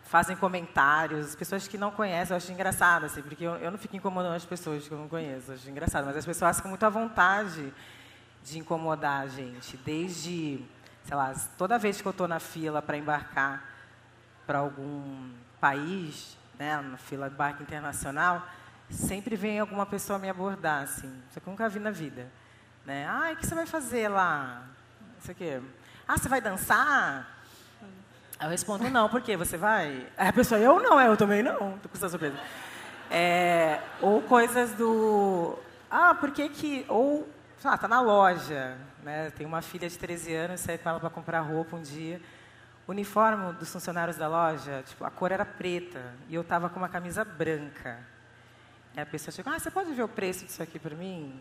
fazem comentários, as pessoas que não conhecem, eu acho engraçado, assim, porque eu não fico incomodando as pessoas que eu não conheço, eu acho engraçado, mas as pessoas ficam muito à vontade de incomodar a gente, desde, sei lá, toda vez que eu estou na fila para embarcar para algum país, né, na fila de barco internacional, sempre vem alguma pessoa me abordar, assim, isso que eu nunca vi na vida, né? Ah, o que você vai fazer lá? Isso aqui. Ah, você vai dançar? Eu respondo, não, por quê? Você vai? Aí a pessoa, eu não, eu também não. Estou com essa surpresa. Ou coisas do... Ah, por que que... Ou, sei lá, tá na loja, né? Tem uma filha de 13 anos, saí com ela para comprar roupa um dia. O uniforme dos funcionários da loja, tipo, a cor era preta, e eu estava com uma camisa branca. E a pessoa chegou, você pode ver o preço disso aqui para mim?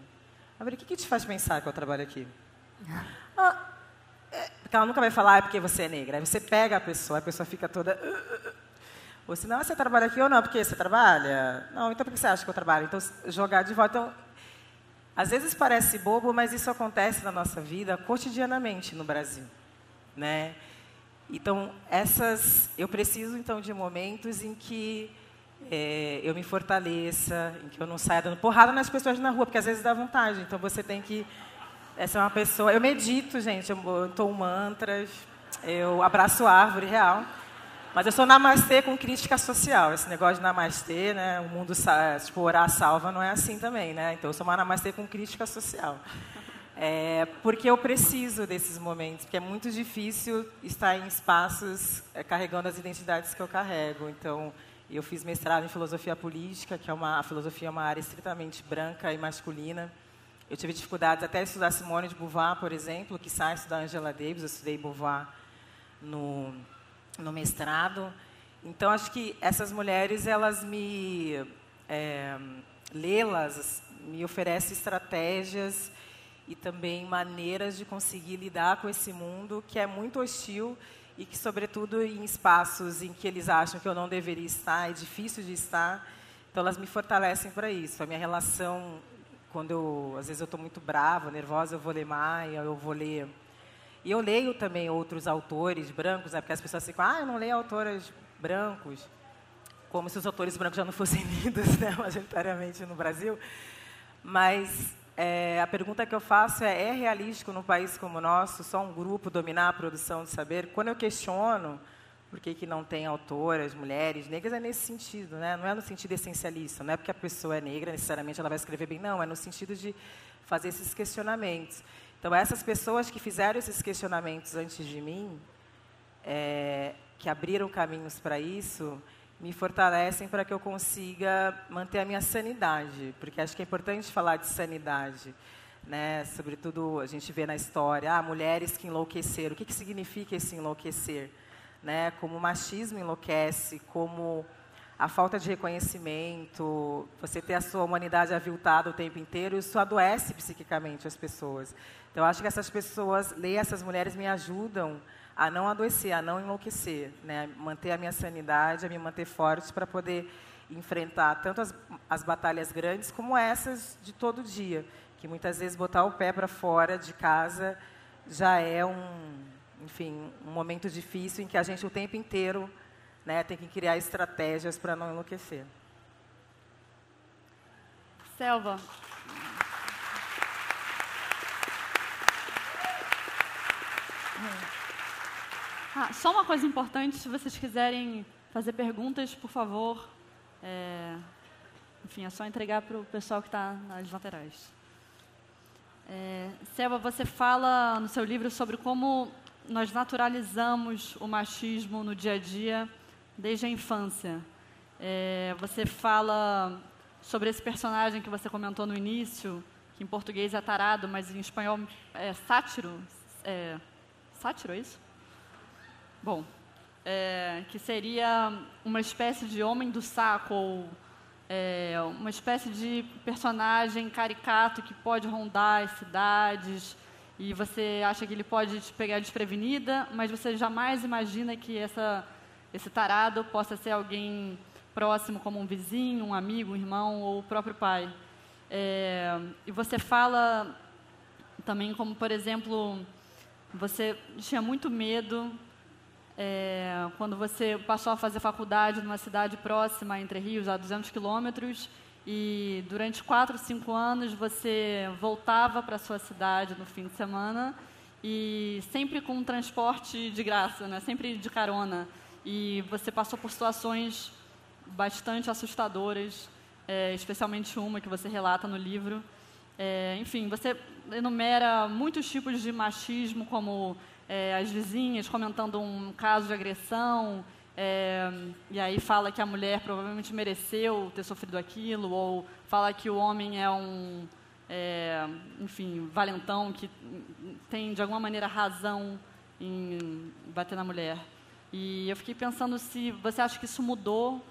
Eu falei, o que te faz pensar que eu trabalho aqui? Porque ela nunca vai falar, porque você é negra. Aí você pega a pessoa fica toda... Ou senão, você trabalha aqui ou não? Porque você trabalha? Não, então por que você acha que eu trabalho? Então, jogar de volta. Então, às vezes parece bobo, mas isso acontece na nossa vida cotidianamente no Brasil, né? Então, eu preciso, então, de momentos em que eu me fortaleça, em que eu não saia dando porrada nas pessoas na rua, porque às vezes dá vontade. Então, você tem que... Essa é uma pessoa... Eu medito, gente, eu tomo mantras, eu abraço árvore real, mas eu sou namastê com crítica social. Esse negócio de namastê, né? O mundo, tipo, orar salva não é assim também, né? Então, eu sou uma namastê com crítica social. Porque eu preciso desses momentos, porque é muito difícil estar em espaços carregando as identidades que eu carrego. Então, eu fiz mestrado em filosofia política, que a filosofia é uma área estritamente branca e masculina. Eu tive dificuldades até estudar Simone de Beauvoir, por exemplo, que sai estudar Angela Davis. Eu estudei Beauvoir no mestrado. Então, acho que essas mulheres, elas lê-las me oferece estratégias e também maneiras de conseguir lidar com esse mundo que é muito hostil e que, sobretudo, em espaços em que eles acham que eu não deveria estar, é difícil de estar, então elas me fortalecem para isso. A minha relação, às vezes eu estou muito brava, nervosa, eu vou ler Maia, eu vou ler... E eu leio também outros autores brancos, né, porque as pessoas ficam, eu não leio autores brancos, como se os autores brancos já não fossem lidos, né, majoritariamente no Brasil, mas... a pergunta que eu faço é realístico num país como o nosso só um grupo dominar a produção de saber? Quando eu questiono por que não tem autoras, mulheres negras, é nesse sentido, né? Não é no sentido essencialista, não é porque a pessoa é negra, necessariamente ela vai escrever bem, não, é no sentido de fazer esses questionamentos. Então, essas pessoas que fizeram esses questionamentos antes de mim, que abriram caminhos para isso, me fortalecem para que eu consiga manter a minha sanidade, porque acho que é importante falar de sanidade, né? Sobretudo, a gente vê na história, mulheres que enlouqueceram. O que significa esse enlouquecer? né? Como o machismo enlouquece, como a falta de reconhecimento, você ter a sua humanidade aviltada o tempo inteiro, isso adoece psiquicamente as pessoas. Então, eu acho que essas pessoas, ler essas mulheres me ajudam a não adoecer, a não enlouquecer, né? Manter a minha sanidade, a me manter forte para poder enfrentar tanto as batalhas grandes como essas de todo dia, que muitas vezes botar o pé para fora de casa já é enfim, um momento difícil em que a gente o tempo inteiro, né, tem que criar estratégias para não enlouquecer. Selva. Só uma coisa importante, se vocês quiserem fazer perguntas, por favor, enfim, é só entregar para o pessoal que está nas laterais. Selva, você fala no seu livro sobre como nós naturalizamos o machismo no dia a dia desde a infância. Você fala sobre esse personagem que você comentou no início, que em português é tarado, mas em espanhol é sátiro. Sátiro, é isso? Bom, que seria uma espécie de homem do saco, ou uma espécie de personagem caricato que pode rondar as cidades, e você acha que ele pode te pegar desprevenida, mas você jamais imagina que esse tarado possa ser alguém próximo, como um vizinho, um amigo, um irmão ou o próprio pai. E você fala também como, por exemplo, você tinha muito medo quando você passou a fazer faculdade numa cidade próxima, Entre Rios, a 200 quilômetros, e durante 4, 5 anos você voltava para a sua cidade no fim de semana, e sempre com um transporte de graça, né? Sempre de carona. E você passou por situações bastante assustadoras, especialmente uma que você relata no livro. Enfim, você enumera muitos tipos de machismo, como as vizinhas comentando um caso de agressão, e aí fala que a mulher provavelmente mereceu ter sofrido aquilo, ou fala que o homem é enfim, valentão, que tem de alguma maneira razão em bater na mulher. E eu fiquei pensando se você acha que isso mudou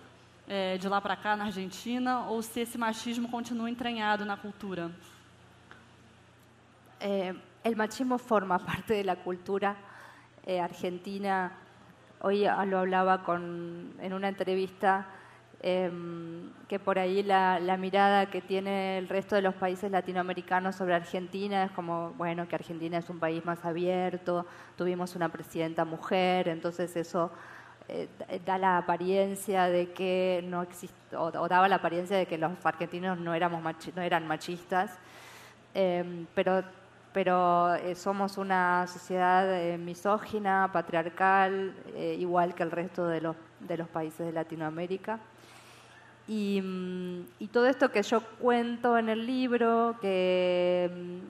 de lá para cá, na Argentina, ou se esse machismo continua entranhado na cultura. El machismo forma parte de la cultura argentina. Hoy lo hablaba en una entrevista que por ahí la mirada que tiene el resto de los países latinoamericanos sobre Argentina es como, bueno, que Argentina es un país más abierto, tuvimos una presidenta mujer, entonces eso da la apariencia de que no existe, o daba la apariencia de que los argentinos no eran machistas, pero somos una sociedad misógina, patriarcal, igual que el resto de los países de Latinoamérica. Y todo esto que yo cuento en el libro, que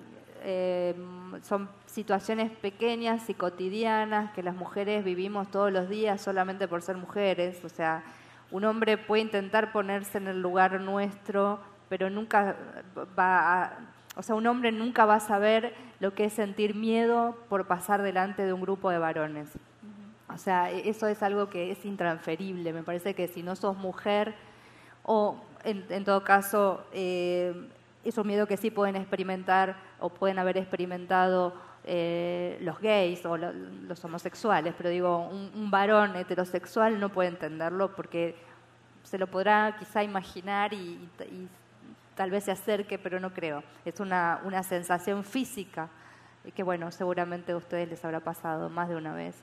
son situaciones pequeñas y cotidianas que las mujeres vivimos todos los días solamente por ser mujeres. O sea, un hombre puede intentar ponerse en el lugar nuestro, pero nunca un hombre nunca va a saber lo que es sentir miedo por pasar delante de un grupo de varones. O sea, eso es algo que es intransferible. Me parece que si no sos mujer, o en todo caso, esos miedos que sí pueden experimentar o pueden haber experimentado los gays o los homosexuales, pero digo, un varón heterosexual no puede entenderlo porque se lo podrá quizá imaginar y tal vez se acerque, pero no creo. Es una sensación física que, bueno, seguramente a ustedes les habrá pasado más de una vez,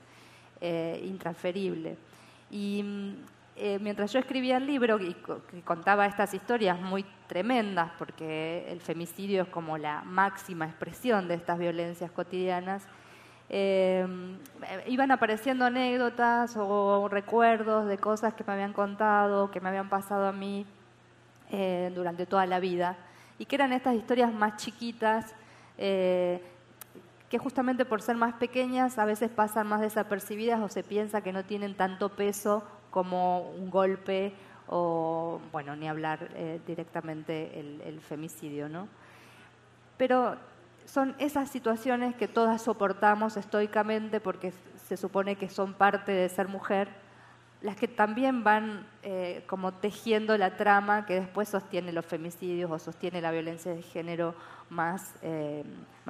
intransferible. Y mientras yo escribía el libro y contaba estas historias muy tremendas, porque el femicidio es como la máxima expresión de estas violencias cotidianas, iban apareciendo anécdotas o recuerdos de cosas que me habían contado, que me habían pasado a mí durante toda la vida, y que eran estas historias más chiquitas, que justamente por ser más pequeñas a veces pasan más desapercibidas o se piensa que no tienen tanto peso como un golpe o, bueno, ni hablar directamente el femicidio, ¿no? Pero son esas situaciones que todas soportamos estoicamente porque se supone que son parte de ser mujer, las que también van como tejiendo la trama que después sostiene los femicidios o sostiene la violencia de género más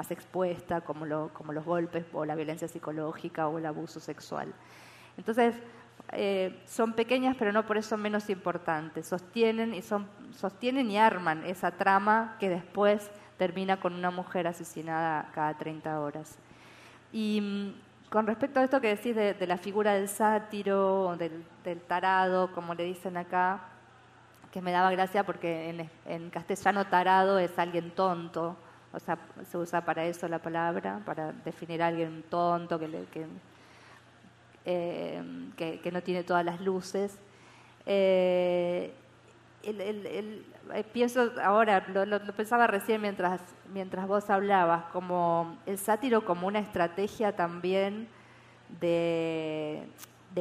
expuesta, como los golpes o la violencia psicológica o el abuso sexual. Entonces, son pequeñas, pero no por eso menos importantes. Sostienen y arman esa trama que después termina con una mujer asesinada cada 30 horas. Y con respecto a esto que decís de la figura del sátiro, del tarado, como le dicen acá, que me daba gracia porque en castellano tarado es alguien tonto, o sea, se usa para eso la palabra, para definir a alguien tonto, que no tiene todas las luces. Pienso ahora, lo pensaba recién mientras vos hablabas, como el sátiro como una estrategia también de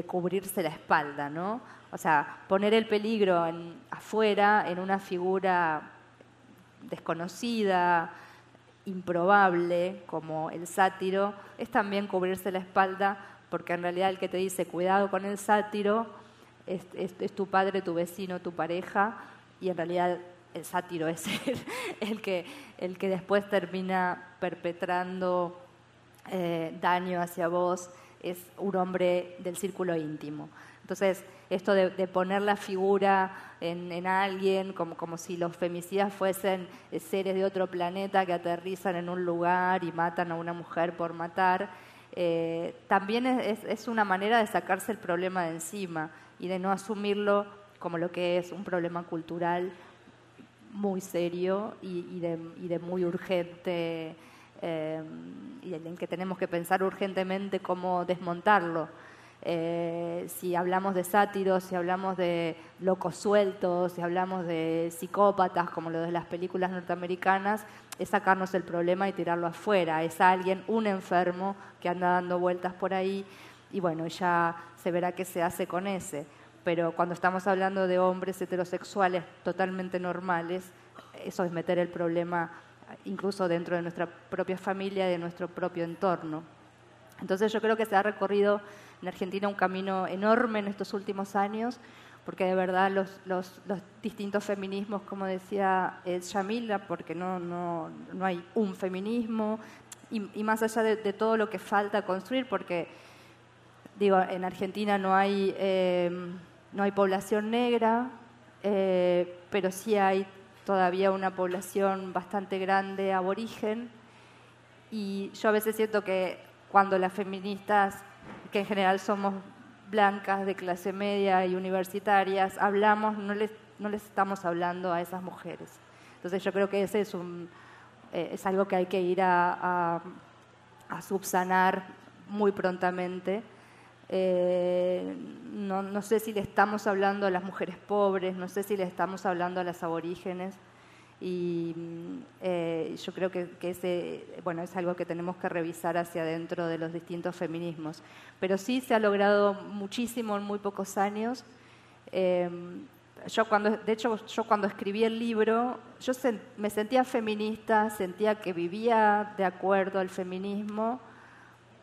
cubrirse la espalda, ¿no? O sea, poner el peligro afuera en una figura desconocida, improbable, como el sátiro, es también cubrirse la espalda, porque en realidad el que te dice cuidado con el sátiro es tu padre, tu vecino, tu pareja, y en realidad el sátiro es el que después termina perpetrando daño hacia vos, es un hombre del círculo íntimo. Entonces, esto de poner la figura en alguien, como si los femicidas fuesen seres de otro planeta que aterrizan en un lugar y matan a una mujer por matar, también es una manera de sacarse el problema de encima y de no asumirlo como lo que es un problema cultural muy serio y de muy urgente, y en que tenemos que pensar urgentemente cómo desmontarlo. Si hablamos de sátiros, si hablamos de locos sueltos, si hablamos de psicópatas, como lo de las películas norteamericanas, es sacarnos el problema y tirarlo afuera. Es alguien, un enfermo, que anda dando vueltas por ahí y bueno, ya se verá qué se hace con ese. Pero cuando estamos hablando de hombres heterosexuales totalmente normales, eso es meter el problema incluso dentro de nuestra propia familia, de nuestro propio entorno. Entonces yo creo que se ha recorrido en Argentina un camino enorme en estos últimos años, porque de verdad los distintos feminismos, como decía Yamila, porque no hay un feminismo, y más allá de todo lo que falta construir, porque digo, en Argentina no hay población negra, pero sí hay todavía una población bastante grande aborigen, y yo a veces siento que cuando las feministas, que en general somos blancas, de clase media y universitarias, hablamos, no les estamos hablando a esas mujeres. Entonces yo creo que ese es algo que hay que ir a subsanar muy prontamente. No sé si le estamos hablando a las mujeres pobres, no sé si le estamos hablando a las aborígenes, y yo creo que ese, bueno, es algo que tenemos que revisar hacia adentro de los distintos feminismos. Pero sí se ha logrado muchísimo en muy pocos años. Yo cuando escribí el libro, me sentía feminista, sentía que vivía de acuerdo al feminismo,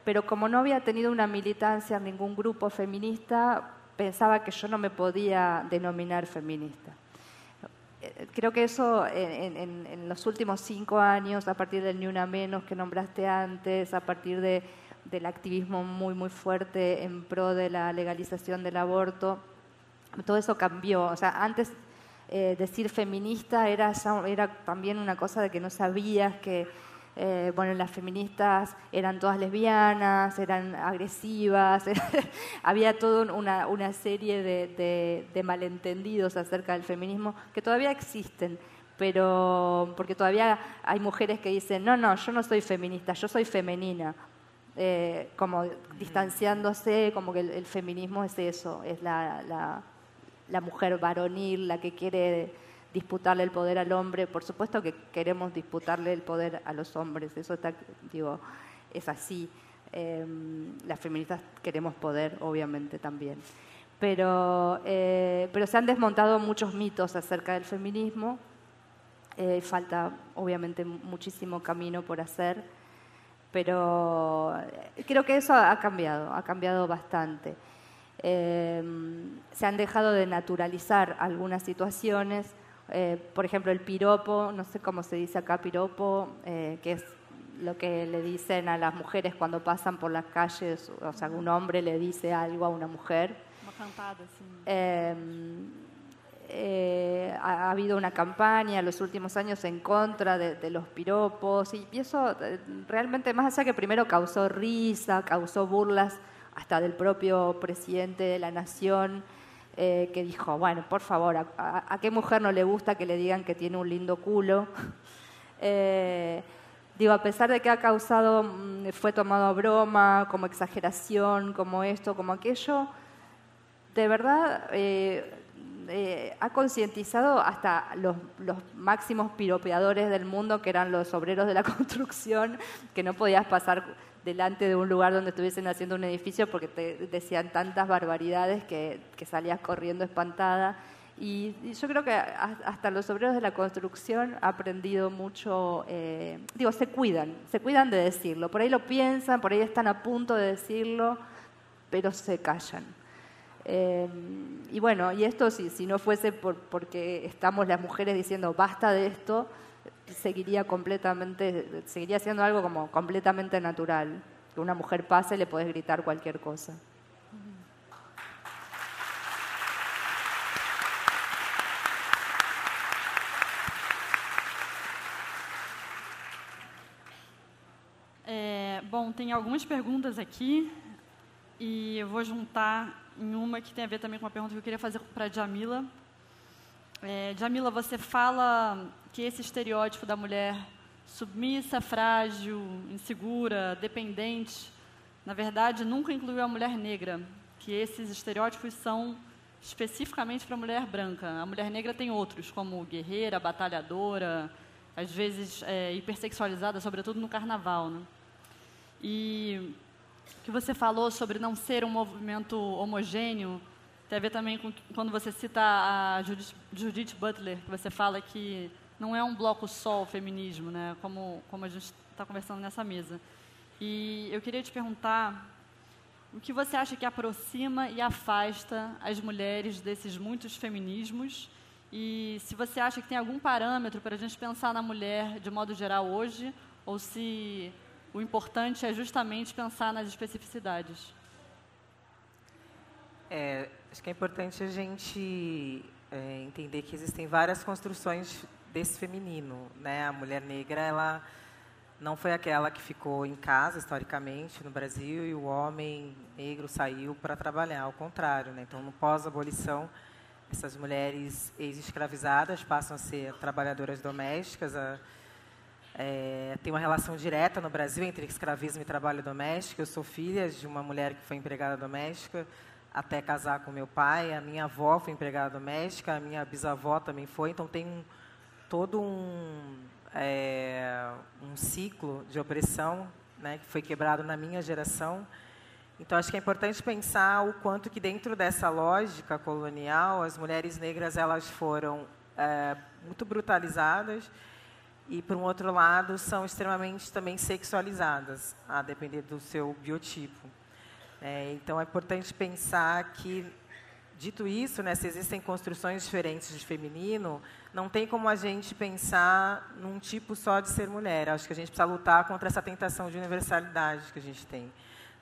pero como no había tenido una militancia en ningún grupo feminista, pensaba que yo no me podía denominar feminista. Creo que eso en los últimos 5 años, a partir del Ni Una Menos que nombraste antes, a partir del activismo muy, muy fuerte en pro de la legalización del aborto, todo eso cambió. O sea, antes decir feminista era también una cosa de que no sabías que las feministas eran todas lesbianas, eran agresivas, había toda una serie de malentendidos acerca del feminismo que todavía existen, pero porque todavía hay mujeres que dicen, no, yo no soy feminista, yo soy femenina, como distanciándose, como que el feminismo es eso, es la mujer varonil, la que quiere disputarle el poder al hombre. Por supuesto que queremos disputarle el poder a los hombres, eso es así. Las feministas queremos poder, obviamente, también. Pero se han desmontado muchos mitos acerca del feminismo. Falta, obviamente, muchísimo camino por hacer, pero creo que eso ha cambiado bastante. Se han dejado de naturalizar algunas situaciones, por ejemplo el piropo, no sé cómo se dice acá piropo, que es lo que le dicen a las mujeres cuando pasan por las calles, o sea, un hombre le dice algo a una mujer. Uma cantada, sí. Ha habido una campaña en los últimos años en contra de los piropos y eso realmente, más allá que primero causó risa, causó burlas hasta del propio presidente de la nación, que dijo, bueno, por favor, ¿a qué mujer no le gusta que le digan que tiene un lindo culo? Digo, a pesar de que ha causado, fue tomado a broma, como exageración, como esto, como aquello, de verdad ha concientizado hasta los máximos piropeadores del mundo, que eran los obreros de la construcción, que no podías pasar delante de un lugar donde estuviesen haciendo un edificio porque te decían tantas barbaridades que salías corriendo espantada. Y yo creo que hasta los obreros de la construcción han aprendido mucho, se cuidan de decirlo. Por ahí lo piensan, por ahí están a punto de decirlo, pero se callan. Y bueno, y esto si no fuese porque estamos las mujeres diciendo basta de esto, seguiría siendo algo como completamente natural. Que una mujer pase y le podés gritar cualquier cosa. Bom, tem algumas perguntas aqui e eu vou juntar em uma que tem a ver também com uma pergunta que eu queria fazer para a Djamila. Djamila, você fala que esse estereótipo da mulher submissa, frágil, insegura, dependente, na verdade, nunca incluiu a mulher negra, que esses estereótipos são especificamente para a mulher branca. A mulher negra tem outros, como guerreira, batalhadora, às vezes hipersexualizada, sobretudo no carnaval, né? E o que você falou sobre não ser um movimento homogêneo tem a ver também com quando você cita a Judith Butler, que você fala que não é um bloco só o feminismo, né? Como a gente está conversando nessa mesa. E eu queria te perguntar o que você acha que aproxima e afasta as mulheres desses muitos feminismos e se você acha que tem algum parâmetro para a gente pensar na mulher de modo geral hoje ou se o importante é justamente pensar nas especificidades. Acho que é importante a gente entender que existem várias construções desse feminino, né? A mulher negra, ela não foi aquela que ficou em casa, historicamente, no Brasil, e o homem negro saiu para trabalhar, ao contrário, né? Então, no pós-abolição, essas mulheres ex-escravizadas passam a ser trabalhadoras domésticas, tem uma relação direta no Brasil entre escravismo e trabalho doméstico. Eu sou filha de uma mulher que foi empregada doméstica até casar com meu pai. A minha avó foi empregada doméstica, a minha bisavó também foi. Então, tem todo um ciclo de opressão, né, que foi quebrado na minha geração. Então, acho que é importante pensar o quanto que, dentro dessa lógica colonial, as mulheres negras elas foram muito brutalizadas e, por um outro lado, são extremamente também sexualizadas, a depender do seu biotipo. Então, é importante pensar que, dito isso, né, se existem construções diferentes de feminino, não tem como a gente pensar num tipo só de ser mulher. Acho que a gente precisa lutar contra essa tentação de universalidade que a gente tem.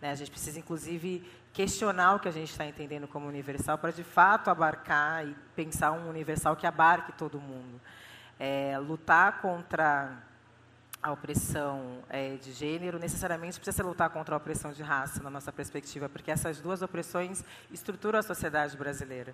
A gente precisa, inclusive, questionar o que a gente está entendendo como universal para, de fato, abarcar e pensar um universal que abarque todo mundo. Lutar contra a opressão de gênero necessariamente precisa ser lutar contra a opressão de raça, na nossa perspectiva, porque essas duas opressões estruturam a sociedade brasileira,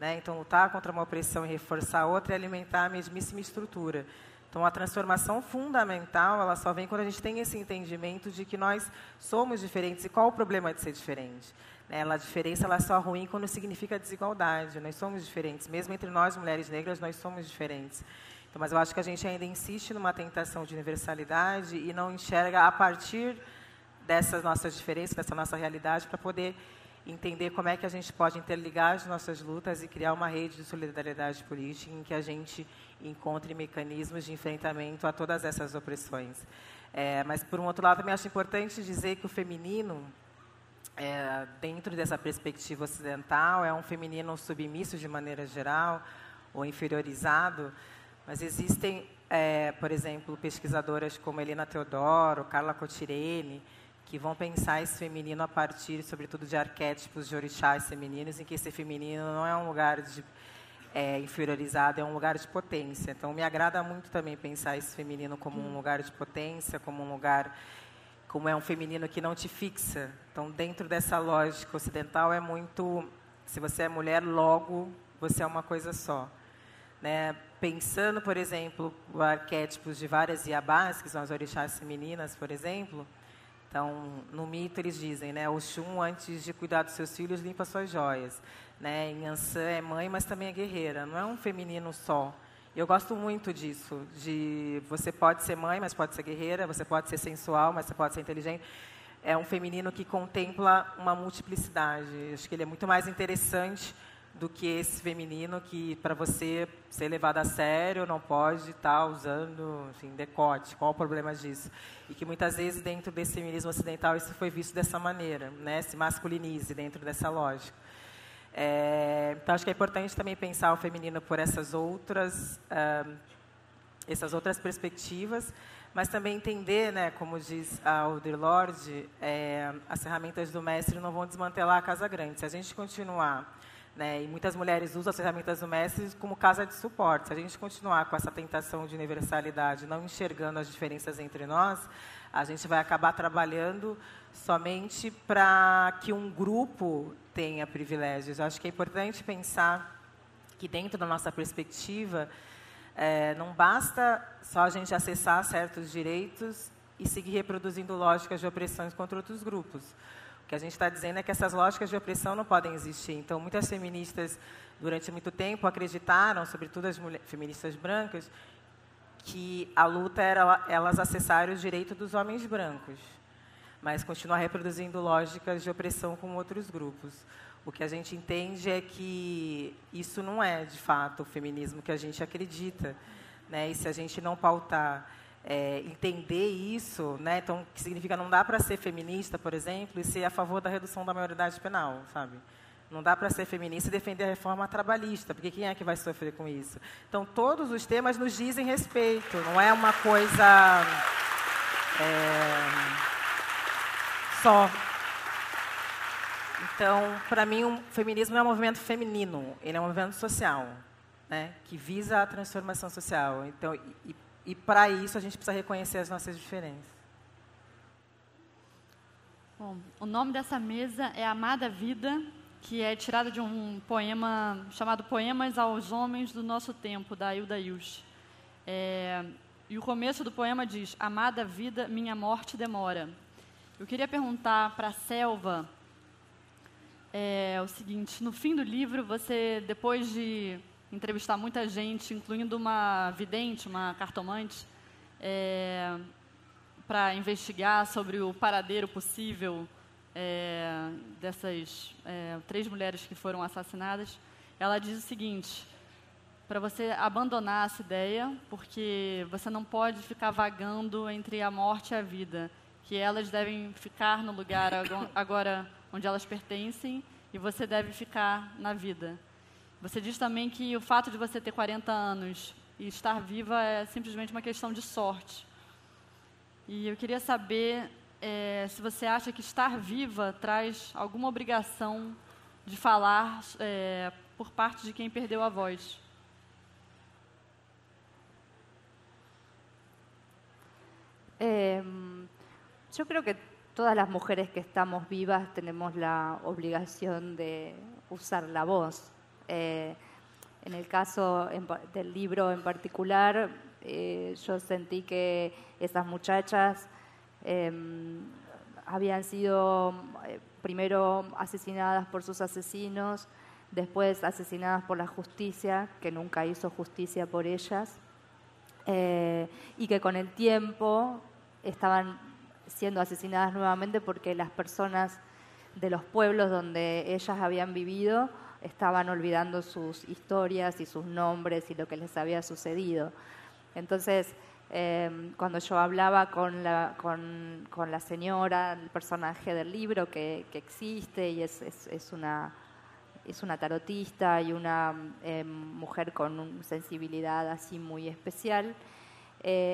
né? Então, lutar contra uma opressão e reforçar a outra é alimentar a mesmíssima estrutura. Então, a transformação fundamental ela só vem quando a gente tem esse entendimento de que nós somos diferentes. E qual o problema de ser diferente? A diferença ela é só ruim quando significa desigualdade. Nós somos diferentes. Mesmo entre nós, mulheres negras, nós somos diferentes. Então, mas eu acho que a gente ainda insiste numa tentação de universalidade e não enxerga a partir dessas nossas diferenças, dessa nossa realidade, para poder entender como é que a gente pode interligar as nossas lutas e criar uma rede de solidariedade política em que a gente encontre mecanismos de enfrentamento a todas essas opressões. Mas, por um outro lado, também acho importante dizer que o feminino, dentro dessa perspectiva ocidental, é um feminino submisso de maneira geral, ou inferiorizado, mas existem, por exemplo, pesquisadoras como Helena Teodoro, Carla Cotirene, que vão pensar esse feminino a partir, sobretudo, de arquétipos de orixás femininos, em que esse feminino não é um lugar de inferiorizado, é um lugar de potência. Então, me agrada muito também pensar esse feminino como um lugar de potência, como é um feminino que não te fixa. Então, dentro dessa lógica ocidental, é muito, se você é mulher, logo você é uma coisa só. Né? Pensando, por exemplo, arquétipos de várias iabás, que são as orixás femininas, por exemplo. Então, no mito eles dizem, né, Oxum, antes de cuidar dos seus filhos, limpa suas joias. Né? Nhançã é mãe, mas também é guerreira. Não é um feminino só. Eu gosto muito disso, de você pode ser mãe, mas pode ser guerreira, você pode ser sensual, mas você pode ser inteligente. É um feminino que contempla uma multiplicidade. Acho que ele é muito mais interessante do que esse feminino que, para você ser levado a sério, não pode estar usando, enfim, decote. Qual o problema disso? E que, muitas vezes, dentro desse feminismo ocidental, isso foi visto dessa maneira, né? Se masculinize dentro dessa lógica. Então, acho que é importante também pensar o feminino por essas outras perspectivas, mas também entender, né, como diz a Audre Lorde, as ferramentas do mestre não vão desmantelar a casa grande. Se a gente continuar, né, e muitas mulheres usam as ferramentas do mestre como casa de suporte, se a gente continuar com essa tentação de universalidade, não enxergando as diferenças entre nós, a gente vai acabar trabalhando somente para que um grupo tenha privilégios. Eu acho que é importante pensar que, dentro da nossa perspectiva, não basta só a gente acessar certos direitos e seguir reproduzindo lógicas de opressões contra outros grupos. O que a gente está dizendo é que essas lógicas de opressão não podem existir. Então, muitas feministas, durante muito tempo, acreditaram, sobretudo as feministas brancas, que a luta era elas acessarem os direitos dos homens brancos, mas continuar reproduzindo lógicas de opressão com outros grupos. O que a gente entende é que isso não é, de fato, o feminismo que a gente acredita. Né? E se a gente não pautar, entender isso, né? Então, que significa não dá para ser feminista, por exemplo, e ser a favor da redução da maioridade penal, sabe? Não dá para ser feminista e defender a reforma trabalhista, porque quem é que vai sofrer com isso? Então, todos os temas nos dizem respeito, não é uma coisa só. Então, para mim, o feminismo não é um movimento feminino, ele é um movimento social, né, que visa a transformação social. Então, e para isso, a gente precisa reconhecer as nossas diferenças. Bom, o nome dessa mesa é Amada Vida, que é tirado de um poema chamado Poemas aos Homens do Nosso Tempo, da Hilda Ilch. E o começo do poema diz: Amada vida, minha morte demora. Eu queria perguntar para a Selva o seguinte: no fim do livro, você, depois de entrevistar muita gente, incluindo uma vidente, uma cartomante, para investigar sobre o paradeiro possível dessas 3 mulheres que foram assassinadas, ela diz o seguinte: para você abandonar essa ideia, porque você não pode ficar vagando entre a morte e a vida, que elas devem ficar no lugar agora onde elas pertencem e você deve ficar na vida. Você diz também que o fato de você ter 40 anos e estar viva é simplesmente uma questão de sorte. E eu queria saber se você acha que estar viva traz alguma obrigação de falar por parte de quem perdeu a voz. Yo creo que todas las mujeres que estamos vivas tenemos la obligación de usar la voz. En el caso del libro en particular, yo sentí que esas muchachas habían sido primero asesinadas por sus asesinos, después asesinadas por la justicia, que nunca hizo justicia por ellas, y que con el tiempo estaban siendo asesinadas nuevamente porque las personas de los pueblos donde ellas habían vivido estaban olvidando sus historias y sus nombres y lo que les había sucedido. Entonces, Cuando yo hablaba con la señora, el personaje del libro que existe y es una tarotista y una mujer con sensibilidad así muy especial,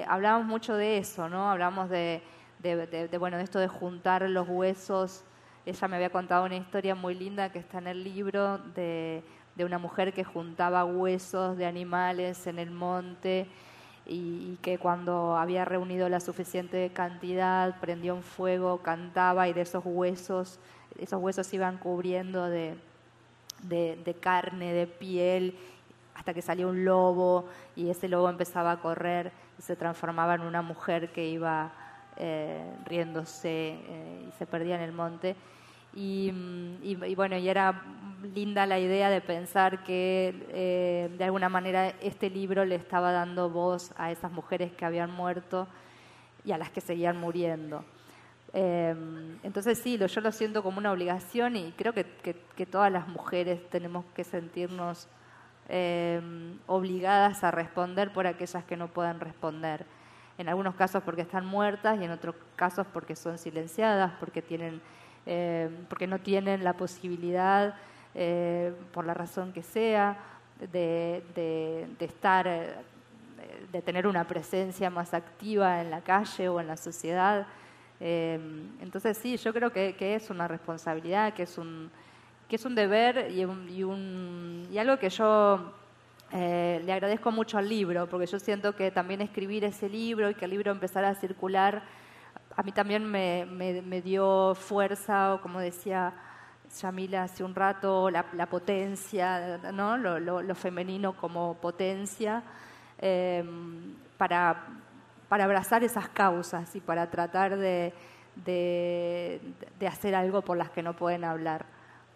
hablábamos mucho de eso, ¿no? Hablamos de esto de juntar los huesos. Ella me había contado una historia muy linda que está en el libro de una mujer que juntaba huesos de animales en el monte y que cuando había reunido la suficiente cantidad prendió un fuego, cantaba y de esos huesos iban cubriendo de carne, de piel, hasta que salió un lobo y ese lobo empezaba a correr y se transformaba en una mujer que iba riéndose y se perdía en el monte. Y bueno, y era linda la idea de pensar que de alguna manera este libro le estaba dando voz a esas mujeres que habían muerto y a las que seguían muriendo. Entonces sí, yo lo siento como una obligación y creo que todas las mujeres tenemos que sentirnos obligadas a responder por aquellas que no puedan responder. En algunos casos porque están muertas y en otros casos porque son silenciadas, porque no tienen la posibilidad, por la razón que sea, de tener una presencia más activa en la calle o en la sociedad. Entonces sí, yo creo que es una responsabilidad, que es un deber y algo que yo le agradezco mucho al libro, porque yo siento que también escribir ese libro y que el libro empezara a circular a mí también me dio fuerza, o como decía Yamila hace un rato, la potencia, ¿no? Lo femenino como potencia, para abrazar esas causas y para tratar de hacer algo por las que no pueden hablar.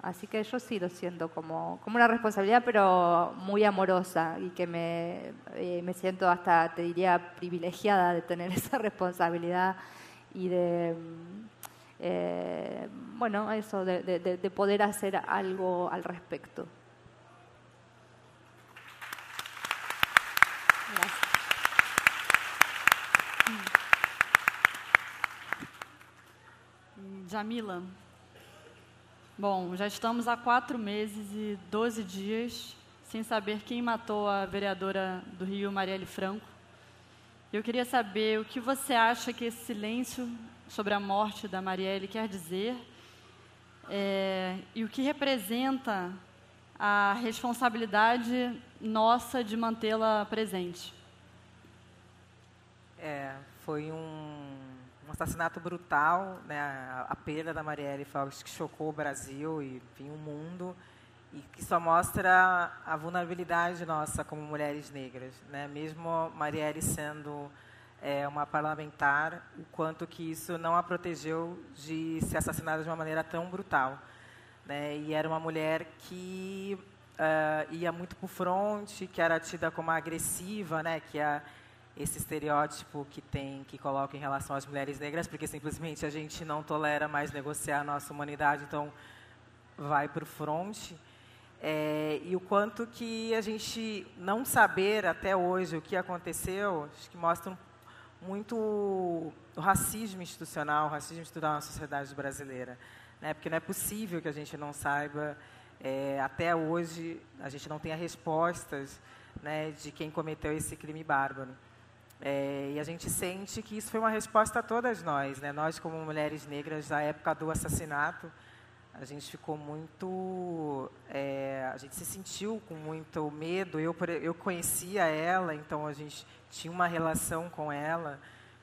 Así que yo sí lo siento como una responsabilidad, pero muy amorosa y que me siento hasta, te diría, privilegiada de tener esa responsabilidad y de poder hacer algo al respecto. Gracias. Jamila, bom, já estamos há 4 meses e 12 dias sem saber quem matou a vereadora do Rio, Marielle Franco. Eu queria saber o que você acha que esse silêncio sobre a morte da Marielle quer dizer e o que representa a responsabilidade nossa de mantê-la presente. Foi um assassinato brutal, né? A perda da Marielle foi algo que chocou o Brasil e, enfim, o mundo, e que só mostra a vulnerabilidade nossa como mulheres negras, né? Mesmo Marielle sendo uma parlamentar, o quanto que isso não a protegeu de ser assassinada de uma maneira tão brutal, né? E era uma mulher que ia muito para o fronte, que era tida como agressiva, né? Que é esse estereótipo que coloca em relação às mulheres negras, porque simplesmente a gente não tolera mais negociar a nossa humanidade, então vai para o fronte. E o quanto que a gente não saber até hoje o que aconteceu, acho que mostra muito o racismo institucional na sociedade brasileira, né? Porque não é possível que a gente não saiba, até hoje, a gente não tenha respostas, né, de quem cometeu esse crime bárbaro. E a gente sente que isso foi uma resposta a todas nós, né? Nós, como mulheres negras, na época do assassinato, a gente ficou muito... a gente se sentiu com muito medo. Eu conhecia ela, então a gente tinha uma relação com ela.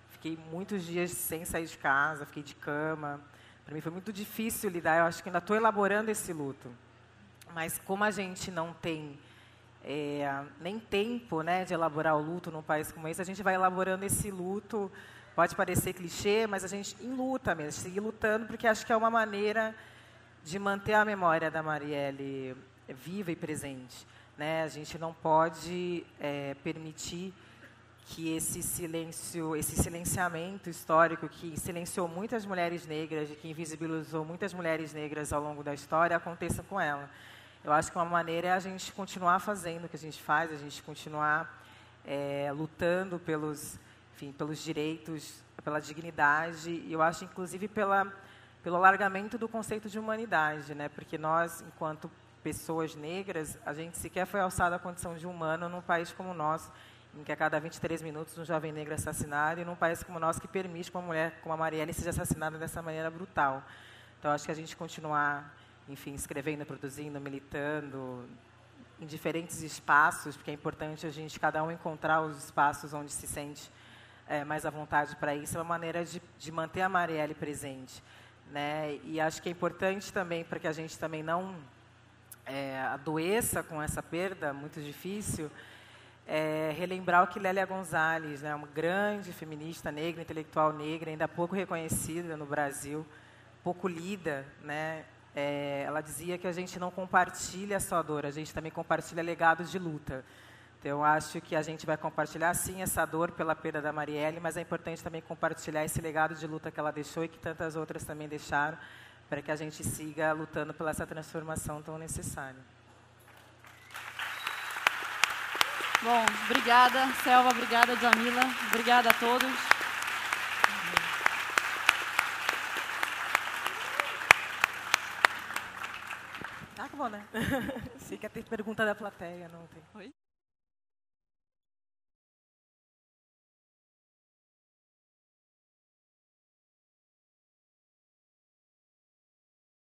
Fiquei muitos dias sem sair de casa, fiquei de cama. Para mim foi muito difícil lidar. Eu acho que ainda estou elaborando esse luto. Mas como a gente não tem nem tempo, né, de elaborar o luto num país como esse, a gente vai elaborando esse luto. Pode parecer clichê, mas a gente em luta mesmo, seguir lutando, porque acho que é uma maneira de manter a memória da Marielle viva e presente, né? A gente não pode permitir que esse silenciamento histórico que silenciou muitas mulheres negras e que invisibilizou muitas mulheres negras ao longo da história aconteça com ela. Eu acho que uma maneira é a gente continuar fazendo o que a gente faz, a gente continuar lutando enfim, pelos direitos, pela dignidade, e eu acho, inclusive, pelo alargamento do conceito de humanidade, né? Porque nós, enquanto pessoas negras, a gente sequer foi alçada à condição de humano num país como o nosso, em que a cada 23 minutos um jovem negro é assassinado, e num país como o nosso que permite que uma mulher como a Marielle seja assassinada dessa maneira brutal. Então, acho que a gente continuar, enfim, escrevendo, produzindo, militando, em diferentes espaços, porque é importante a gente, cada um, encontrar os espaços onde se sente mais à vontade para isso, é uma maneira de manter a Marielle presente, né? E acho que é importante também, para que a gente também não adoeça com essa perda muito difícil, relembrar o que Lélia Gonzalez, né, uma grande feminista negra, intelectual negra, ainda pouco reconhecida no Brasil, pouco lida, né? Ela dizia que a gente não compartilha só dor, a gente também compartilha legados de luta. Então, acho que a gente vai compartilhar, sim, essa dor pela perda da Marielle, mas é importante também compartilhar esse legado de luta que ela deixou e que tantas outras também deixaram, para que a gente siga lutando pela essa transformação tão necessária. Bom, obrigada, Selva, obrigada, Djamila, obrigada a todos. Acabou, né? Sei que tem pergunta da plateia, não tem. Oi?